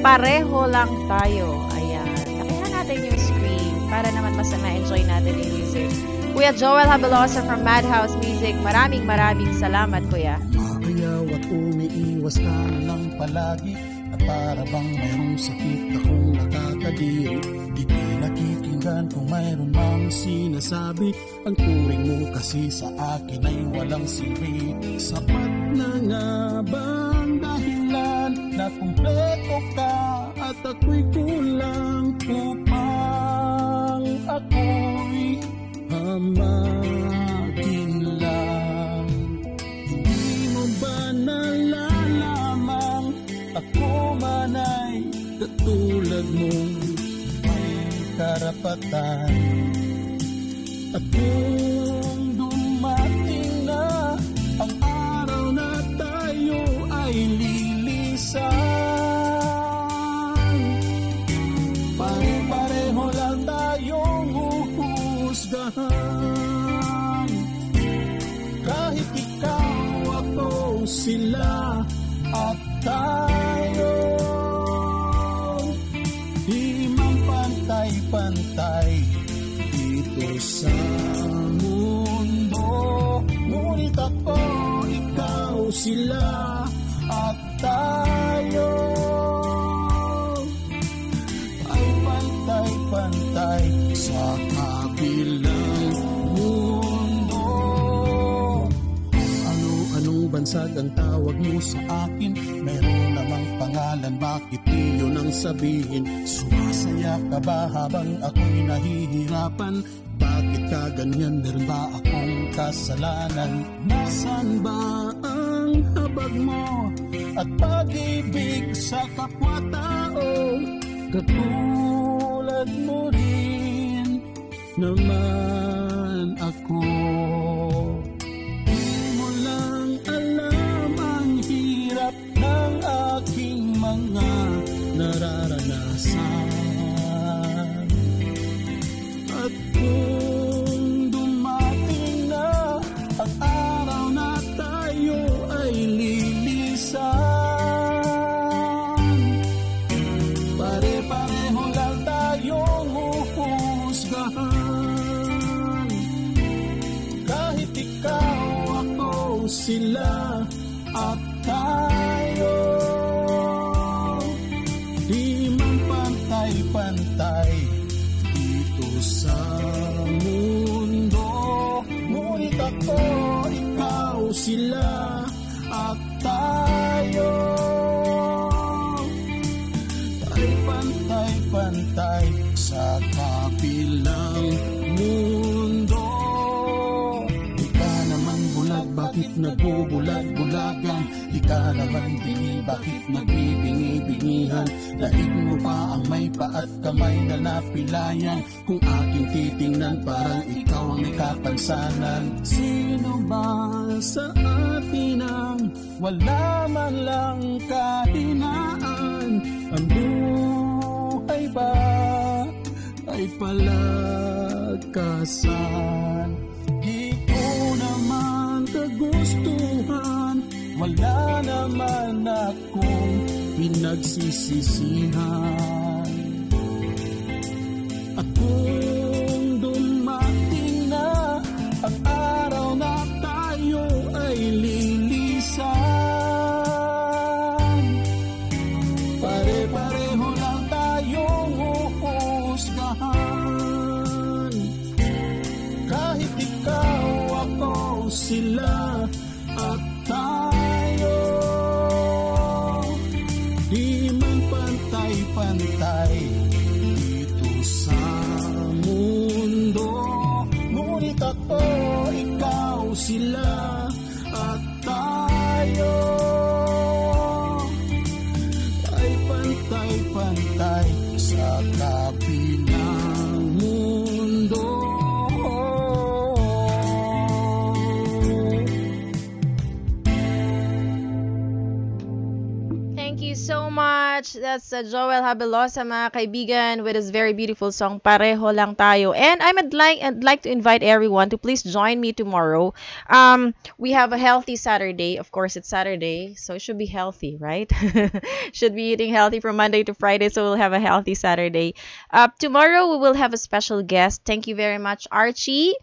Pareho Lang Tayo. Ayan. Pakita natin yung screen para naman mas ma-enjoy natin yung music. Kuya Joel Habelosa from Madhouse Music. Maraming salamat, Kuya. Ayaw at umiiwas ka na lang palagi, at para bang mayroong sakit akong nakakadiri. Di pinakikinggan kung mayroon mang sinasabi. Ang turing mo kasi sa akin ay walang silbi. Sapat na nga bang dahilan na kumpleto ka at ako'y kulang upang ako'y hamagin lang? Hindi mo ba nalalamang ako man ay katulad mong may karapatan? At kung dumating na ang araw na tayo ay lilisan, pare-pareho lang tayong huhusgahan. Kahit ikaw, ako, sila at tayo, di man pantay-pantay dito sa mundo. Ngunit ako, ikaw, sila at tayo ay pantay-pantay sa kabilang mundo. Ano-anong bansag ang tawag mo sa akin? Meron namang pangalan, bakit di yun ang sabihin? Sumasaya ka ba habang ako'y nahihirapan? Bakit ka ganyan? Meron ba akong kasalanan? Nasaan ba ang habag mo at pag-ibig sa kapwa-tao? Katulad mo rin naman ako. Di mo lang alam ang hirap ng aking mga nararanasan. At kung dumating na ang araw na tayo ay lilisan, pare-pareho lang tayong huhusgahan. Kahit ikaw, ako, sila at tayo, di man pantay-pantay dito sa mundo. Ngunit ako, ikaw, sila at tayo ay pantay-pantay sa kabilang mundo. Di ka naman bulag, bakit nagbubulag-bulagan? Di ka naman bingi, bakit nagbibingi-bingihan? Daig mo pa ang may pa at kamay na napilayan. Kung aking titingnan, parang ikaw ang nakapansanan. Sino ba sa atin ang wala man lang kahinaan? Ang buhay ba ay palagkasan. Di ko naman kagustuhan, wala naman akong pinagsisisihan. At kung dumating na ang araw na tayo ay lilisan, pare-pareho lang tayong uhusgahan. Kahit ikaw, ako, sila at tayo, di man pantay-pantay dito sa mundo. Ngunit ako, ikaw, sila at tayo ay pantay-pantay sa kabilang mundo. Thank you so much. That's Joel Habelosa, mga kaibigan, with his very beautiful song, Pareho Lang Tayo. And I'd like to invite everyone to please join me tomorrow. We have a healthy Saturday. Of course, it's Saturday, so it should be healthy, right? Should be eating healthy from Monday to Friday, so we'll have a healthy Saturday. Tomorrow, we will have a special guest. Thank you very much, Archie,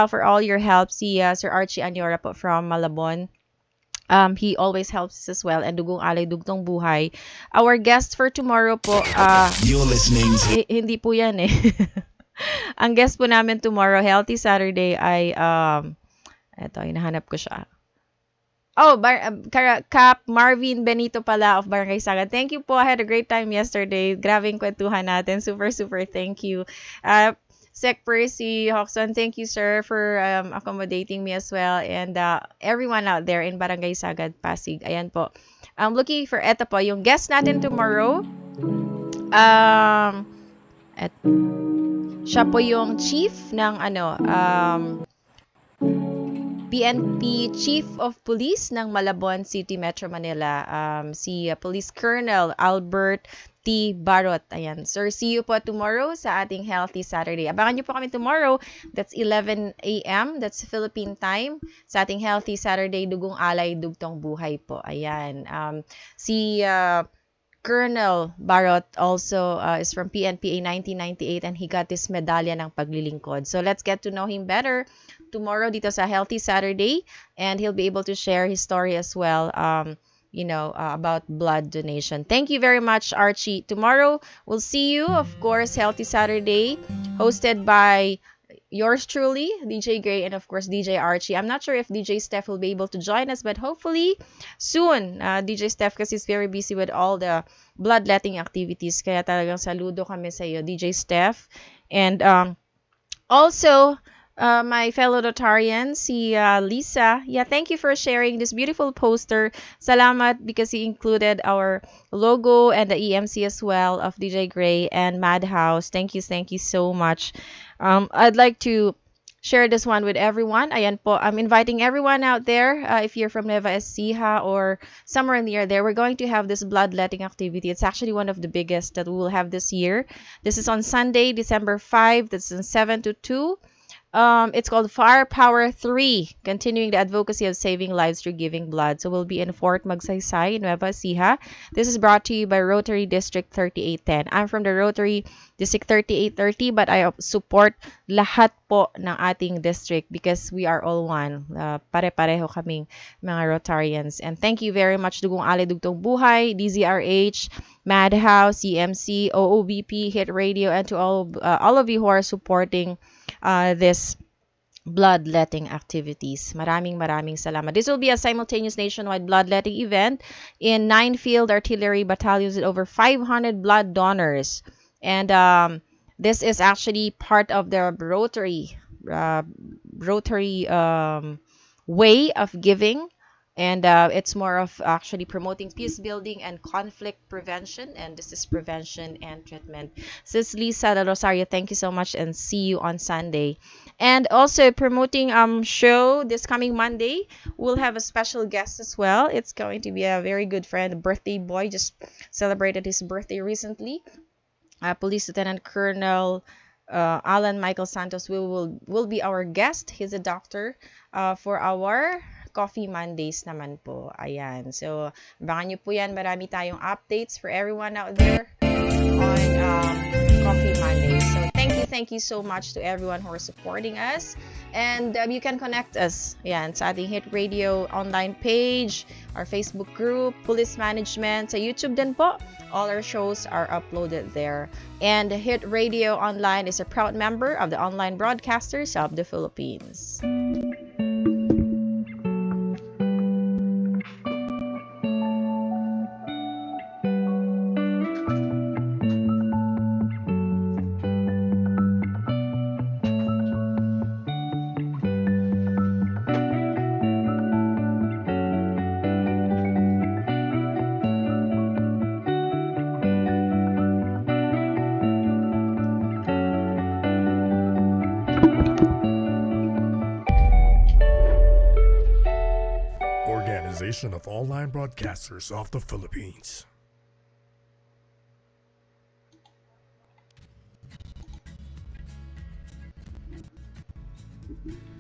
for all your help. Si Sir Archie Anyora po from Malabon. He always helps us as well. And Dugong Alay, Dugtong Buhay. Our guest for tomorrow po, You're listening to hindi po yan eh. Ang guest po namin tomorrow, Healthy Saturday, ay, eto, hinahanap ko siya. Oh, Cap Marvin Benito pala of Barangay Sagat. Thank you po. I had a great time yesterday. Grabe yung kwentuhan natin. Super, super thank you. Sec Percy Hoxton, thank you, sir, for accommodating me as well. And everyone out there in Barangay Sagad, Pasig. Ayan po. I'm looking for, eto po, yung guest natin tomorrow. Siya po yung chief ng PNP Chief of Police ng Malabon City, Metro Manila. Si Police Colonel Albert T. Barot. Ayan. Sir, see you po tomorrow sa ating Healthy Saturday. Abangan niyo po kami tomorrow. That's 11 a.m. That's Philippine time. Sa ating Healthy Saturday, Dugong Alay, Dugtong Buhay po. Ayan. Si Colonel Barot also is from PNPA 1998 and he got this medalya ng paglilingkod. So let's get to know him better tomorrow dito sa Healthy Saturday, and he'll be able to share his story as well. About blood donation. Thank you very much, Archie. Tomorrow, we'll see you, of course, Healthy Saturday, hosted by yours truly, DJGail, and of course, DJ Archie. I'm not sure if DJ Steph will be able to join us, but hopefully, soon. DJ Steph kasi is very busy with all the bloodletting activities. Kaya talagang saludo kami sa iyo, DJ Steph. And also, my fellow Rotarian, si Lisa. Yeah, thank you for sharing this beautiful poster. Salamat because you included our logo and the EMC as well of DJ Gray and Madhouse. Thank you so much. I'd like to share this one with everyone. Ayan po, I'm inviting everyone out there. If you're from Nueva Ecija or somewhere near there, we're going to have this bloodletting activity. It's actually one of the biggest that we will have this year. This is on Sunday, December 5. That's from 7 to 2. It's called Firepower 3, continuing the advocacy of saving lives through giving blood. So we'll be in Fort Magsaysay, Nueva Ecija. This is brought to you by Rotary District 3810. I'm from the Rotary District 3830, but I support lahat po ng ating district because we are all one. Pare-pareho kaming mga Rotarians. And thank you very much, Dugong Ale Dugtong Buhay, DZRH, Madhouse, EMC, OOBP, Hit Radio, and to all of you who are supporting this bloodletting activities. Maraming salamat. This will be a simultaneous nationwide bloodletting event in 9 field artillery battalions with over 500 blood donors. And this is actually part of the Rotary way of giving. And it's more of actually promoting peace building and conflict prevention. And this is prevention and treatment. Sis Lisa de Rosario, thank you so much and see you on Sunday. And also promoting show this coming Monday. We'll have a special guest as well. It's going to be a very good friend, a birthday boy, just celebrated his birthday recently. Police Lieutenant Colonel Alan Michael Santos will be our guest. He's a doctor for our Coffee Mondays naman po. Ayan. So, abangan nyo po yan. Marami tayong updates for everyone out there on Coffee Mondays. So, thank you so much to everyone who are supporting us. And you can connect us sa ating Hit Radio online page, our Facebook group, Police Management, sa YouTube din po. All our shows are uploaded there. And Hit Radio Online is a proud member of the Online Broadcasters of the Philippines. Organization of Online Broadcasters of the Philippines.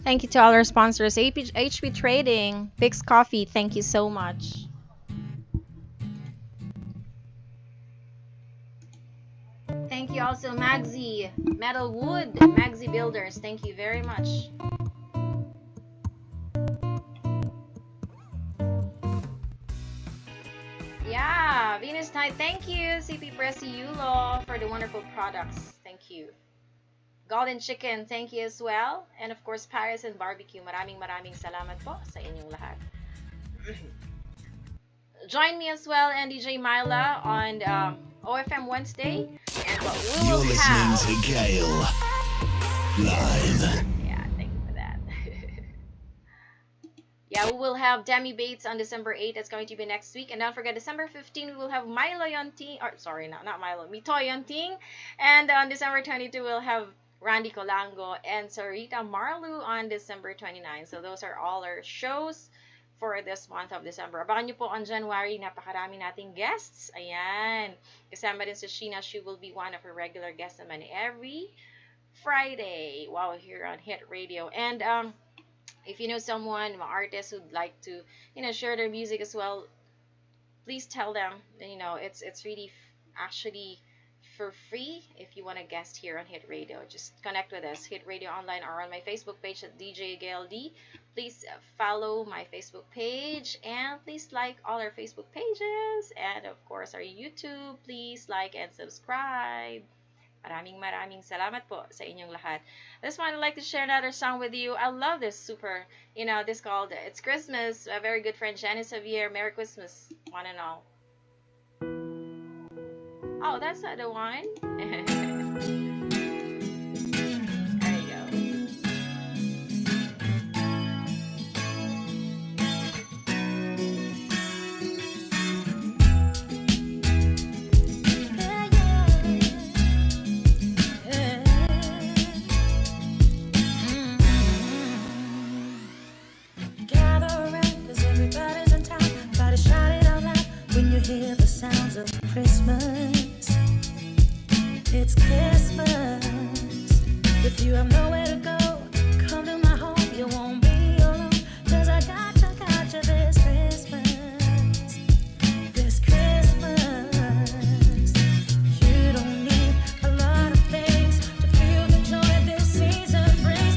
Thank you to all our sponsors, HP Trading, Pix Coffee, thank you so much. Thank you also Magzi, Metal Wood, Magzi Builders, thank you very much. Yeah, Venus Night, thank you. CP Presi Yulo for the wonderful products. Thank you. Golden Chicken, thank you as well. And of course, Paris and Barbecue. Maraming salamat po sa inyong lahat. Join me as well and DJ Myla on OFM Wednesday. And what we will You're listening to Gail live. Yeah, thank you for that. Yeah, we will have Demi Bates on December 8th. That's going to be next week. And don't forget, December 15th, we will have Milo Yonting. Or, sorry, not Milo. Mitoy Yonting. And on December 22, we'll have Randy Colango and Sarita Marlu on December 29th. So those are all our shows for this month of December. Abangan nyo po on January. Napakarami nating guests. Ayan. Kasama din si SHENA. She will be one of her regular guests naman every Friday. Wow, here on Hit Radio. And, if you know someone, mga artists who'd like to, share their music as well, please tell them. It's really actually for free if you want to guest here on Hit Radio. Just connect with us, Hit Radio Online, or on my Facebook page at DJGail. Please follow my Facebook page and please like all our Facebook pages and of course our YouTube. Please like and subscribe. Maraming salamat po sa inyong lahat. I just want to like to share another song with you. I love this super, this called It's Christmas. A very good friend, Janice Javier. Merry Christmas, one and all. Oh, that's not the one. There you go. Hear the sounds of Christmas. It's Christmas. If you have nowhere to go, come to my home. You won't be alone. 'Cause I got you this Christmas. This Christmas. You don't need a lot of things to feel the joy this season brings.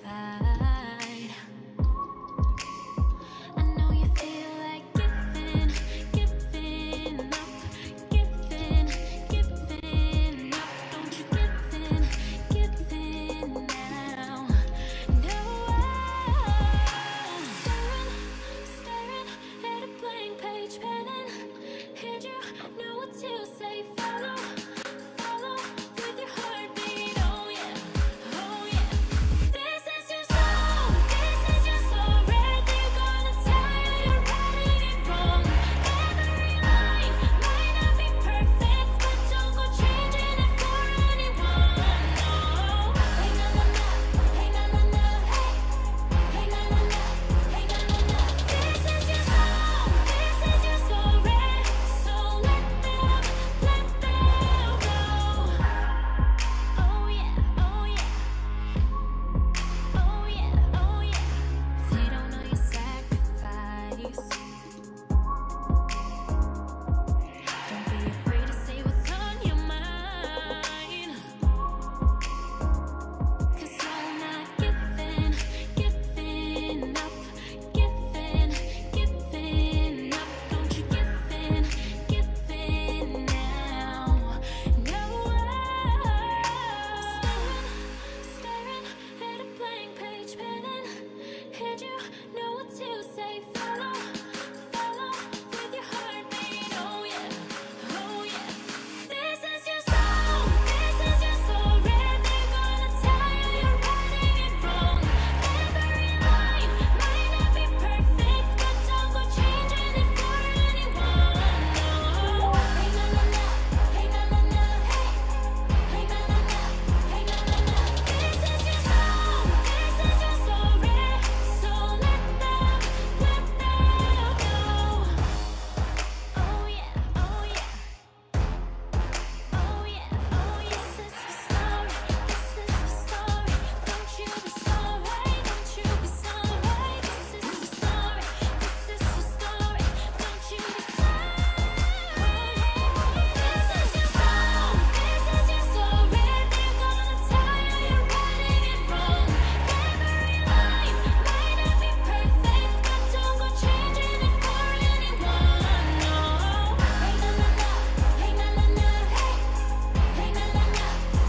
satisfied. I know you feel like giving up, giving up. Don't you give in now. No, staring at a blank page, penning. And you know what to say. Follow with your heartbeat. Oh yeah. This is your song, this is your story. They're gonna tell you you're writing it wrong. Every line might not be perfect, but don't go changing it for anyone. No. Hey na na na, hey na na na, hey na na na, hey na na na. This is your song, this is your story. So let them go. Oh yeah, oh yeah. Oh yeah, oh yeah. They don't know your sacrifice. Don't be afraid to say what's on your mind. 'Cause you're not giving up, giving up. Don't you give in now. No, staring at a blank page, penning. And you know what to say. Follow with your heartbeat. Oh yeah. This is your song, this is your story. They're gonna tell you you're writing it wrong. Every line might not be perfect, but don't go changing it for anyone. No. Hey na na na, hey na na na, hey na na na, hey na na na. This is your song, this is your story. So let them go. Oh yeah, oh yeah. Oh yeah, oh yes, this is your story. This is your story. Don't you be sorry. Don't you be sorry. This is your story. This is your story. Don't you be sorry. This is your song. This is your story. They're gonna tell you you're writing it wrong. Every line might not be perfect, but don't go changing it for anyone. No. Hey na na na, hey na na na, hey na na na,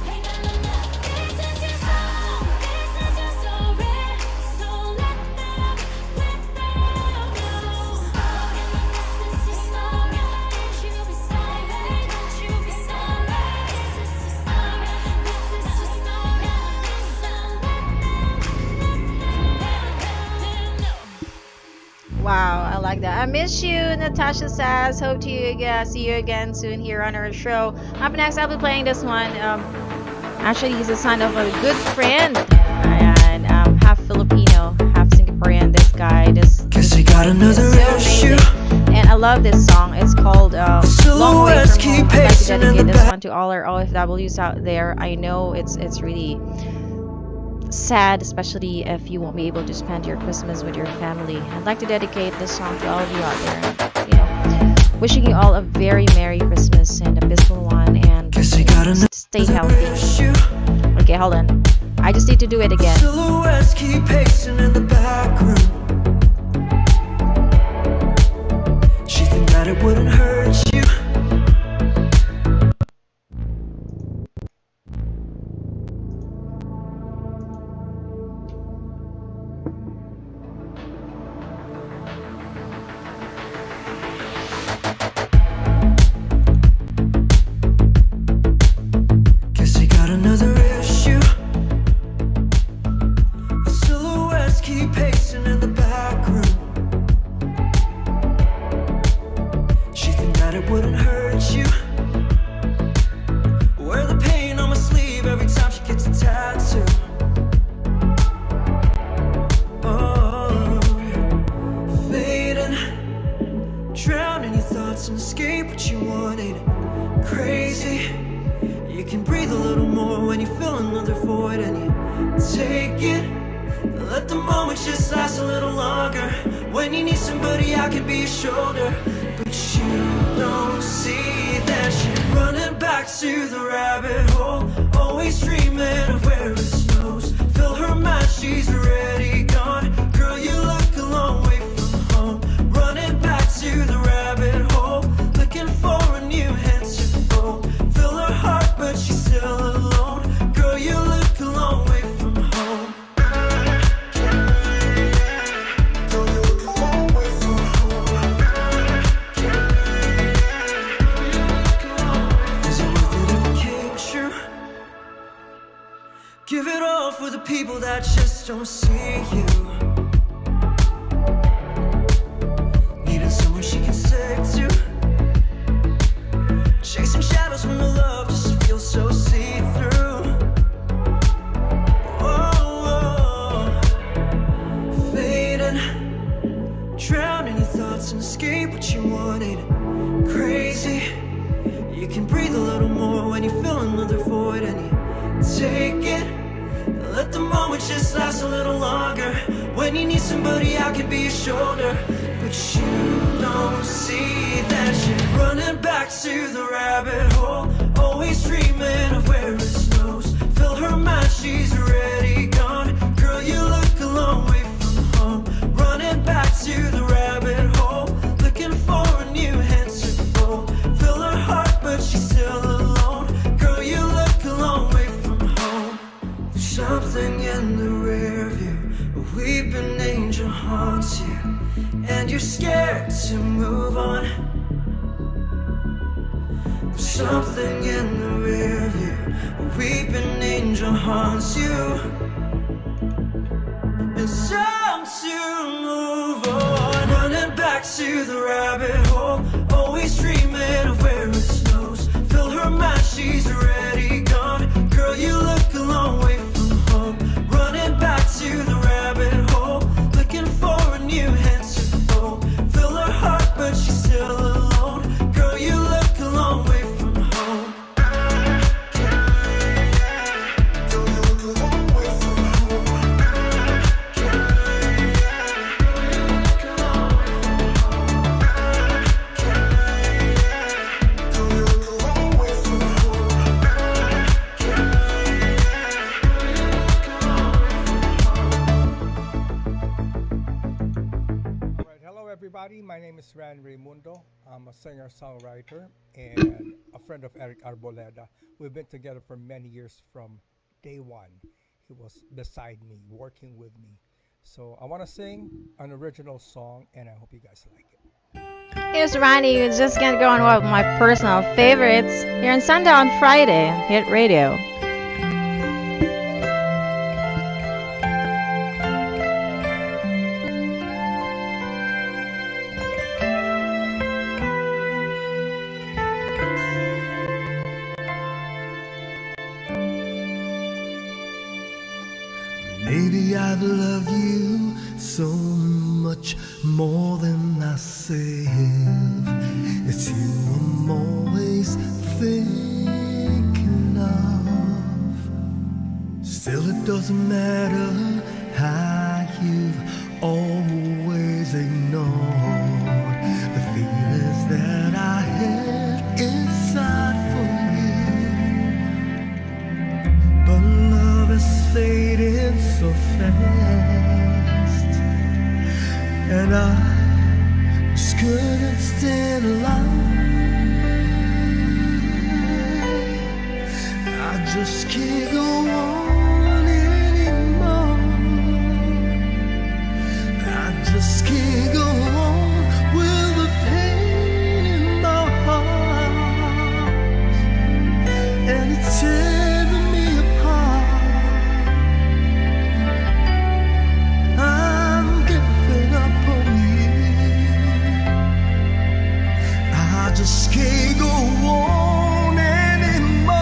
hey na na na. This is your song, this is your story. So let them go. This is your story. This is your story. Don't you be sorry. Don't you be sorry. This is your story. This is your story. So let them know. Wow, I like that. I miss you, Natasha says. Hope to see you again soon here on our show. Up next, I'll be playing this one. Actually, he's a son of a good friend, and half Filipino, half Singaporean. This guy, Guess you got another issue. and I love this song. It's called "Long Way Silhouettes from Home." keep I'd like to pacing in dedicate the this back. one to all our OFWs out there. I know it's really sad, especially if you won't be able to spend your Christmas with your family. I'd like to dedicate this song to all of you out there. And, wishing you all a very Merry Christmas and a peaceful one, and Guess you got another stay healthy. issue. Okay, hold on. I just need to do it again. Silhouettes keep pacing in the back room. She think that it wouldn't hurt you. Guess you got another issue. The silhouettes keep pacing in the back room. She think that it wouldn't hurt you. Wear the pain on my sleeve every time she gets a tattoo. Oh, fading, drowning your thoughts and escape what you want. Ain't it crazy? You can breathe a little more when you feel another void, and you take it. Let the moment just last a little longer. When you need somebody, I can be your shoulder. But you don't see that you're running back to the rabbit hole. Always dreaming of where it snows. Fill her mind, she's people that just don't see you. Needing someone she can stick to. Chasing shadows when the love just feels so see-through. Oh, fading, drowning your thoughts and escape what you wanted. Crazy, you can breathe a little more when you feel another void, and you take it. Let the moment just last a little longer. When you need somebody, I can be your shoulder. But you don't see that you're running back to the rabbit hole. Always dreaming of where it snows. Fill her mind, she's already gone. Girl, you look a long way from home. Running back to the rabbit hole. Looking for a new hand to hold. Fill her heart, but she's still alone. Girl, you look a long way from home. There's something in the rear view. A weeping angel haunts you, and you're scared to move on. There's something in the rear view. A weeping angel haunts you, and it's time to move on. Running back to the rabbit hole. Always dreaming of where it snows. Fill her mind, she's already gone. Girl, you look a long way from home. Running back to the rabbit hole. Looking for a new hand to hold. Fill her heart, but she's still alone. Girl, you look a long way from home. Girl, you look a long way from home. Girl, you look a long way from home. All right, hello everybody. My name is Ran Raimundo. I'm a singer-songwriter and a friend of Eric Arboleda. We've been together for many years from day one. He was beside me, working with me. So I want to sing an original song, and I hope you guys like it. Here's Ronnie. We're just gonna go on one of my personal favorites here on Sundown Friday, Hit Radio. Maybe I'd love you so much more than I say. It's you I'm always thinking of. Still, it doesn't matter how you've always ignored the feelings that I had inside for you. But love is fading so fast, and I just couldn't stand alive. I just can't go on anymore. I just can't go on with the pain in my heart, and it's tearing me apart. I'm giving up on you. I just can't go on anymore.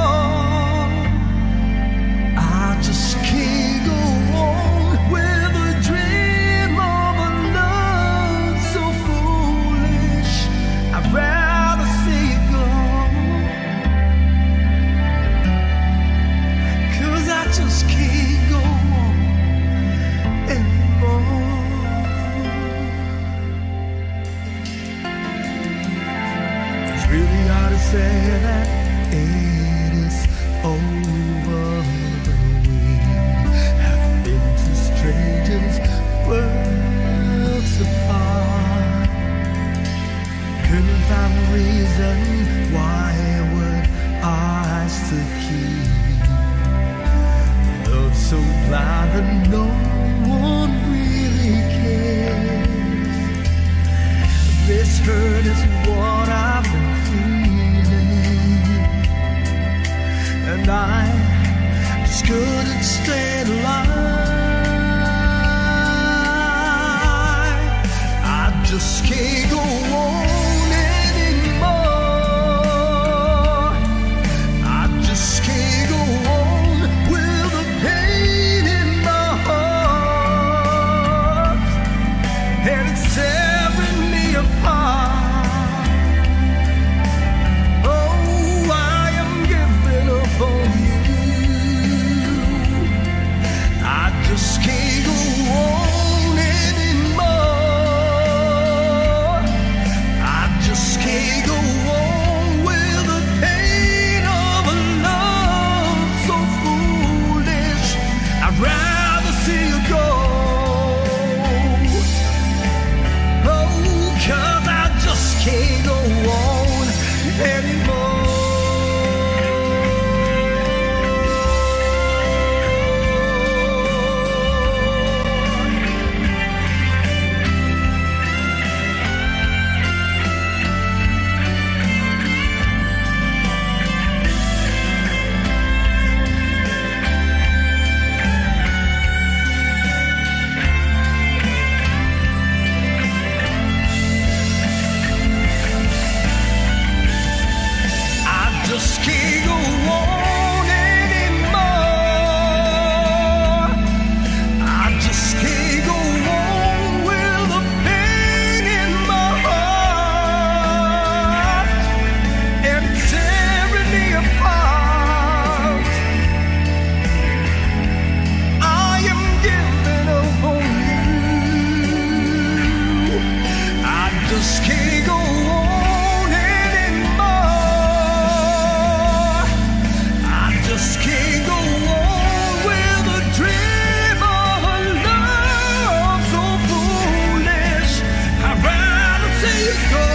just can't go on anymore. I just can't go on with the pain of a love so foolish. I'd rather see you go. Oh, 'cause I just can't go on anymore. Just can't go on anymore. I just can't go on with the pain in my heart, and it's tearing me apart. I am giving up on you. I just can't go on anymore. Just can't go on with a dream of a love so foolish. I'd rather see you go.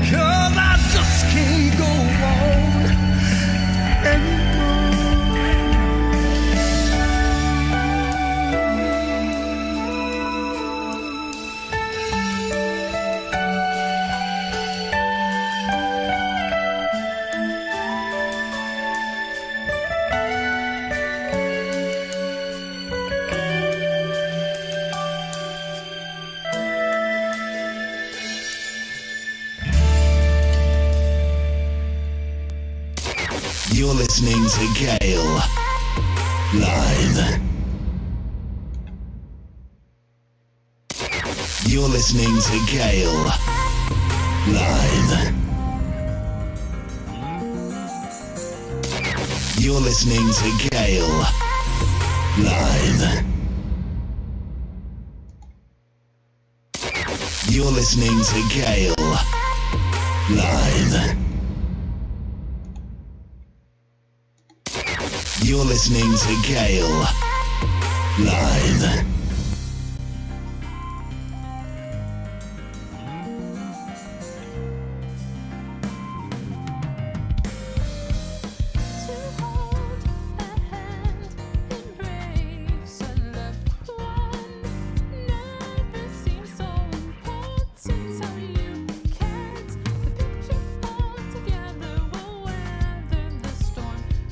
'Cause I just can't go on anymore. You're listening to Gail live. You're listening to Gail live. You're listening to Gail live. You're listening to Gail live. You're listening to Gail live.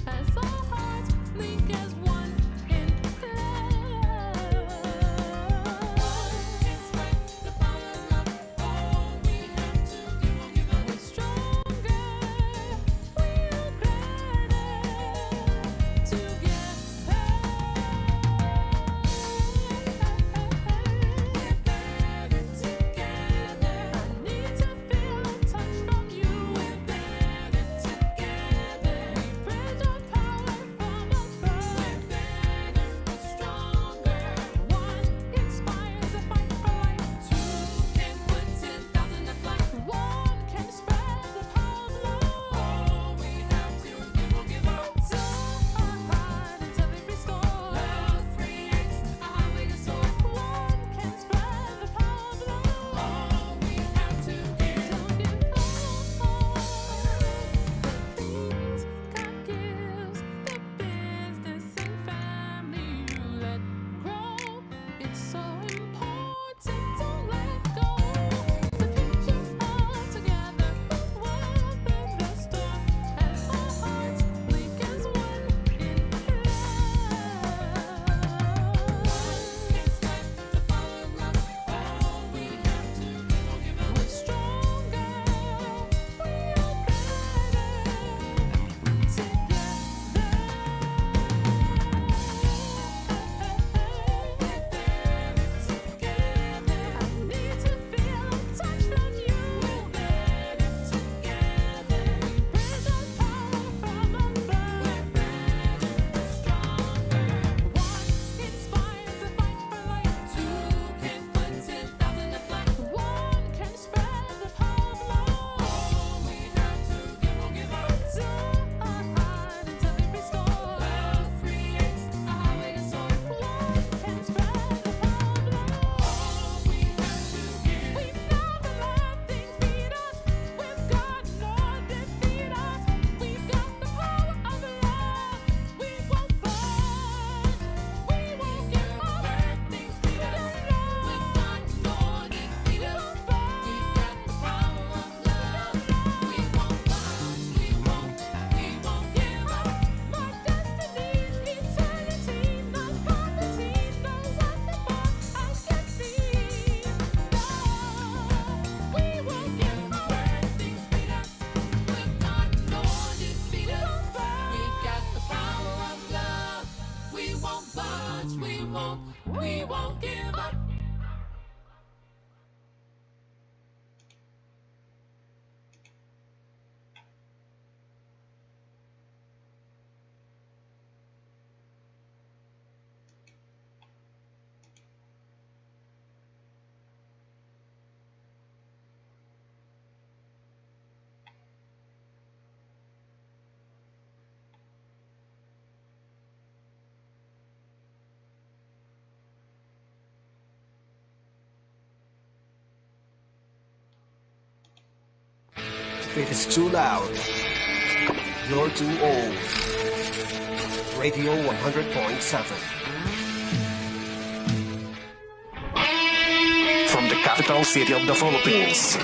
As our hearts link as one in love. won't give up. If it is too loud, you're too old. Radio 100.7. From the capital city of the Philippines.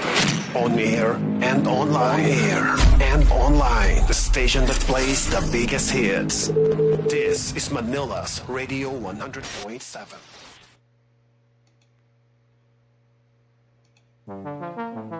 On air and online. On air and online. The station that plays the biggest hits. This is Manila's Radio 100.7.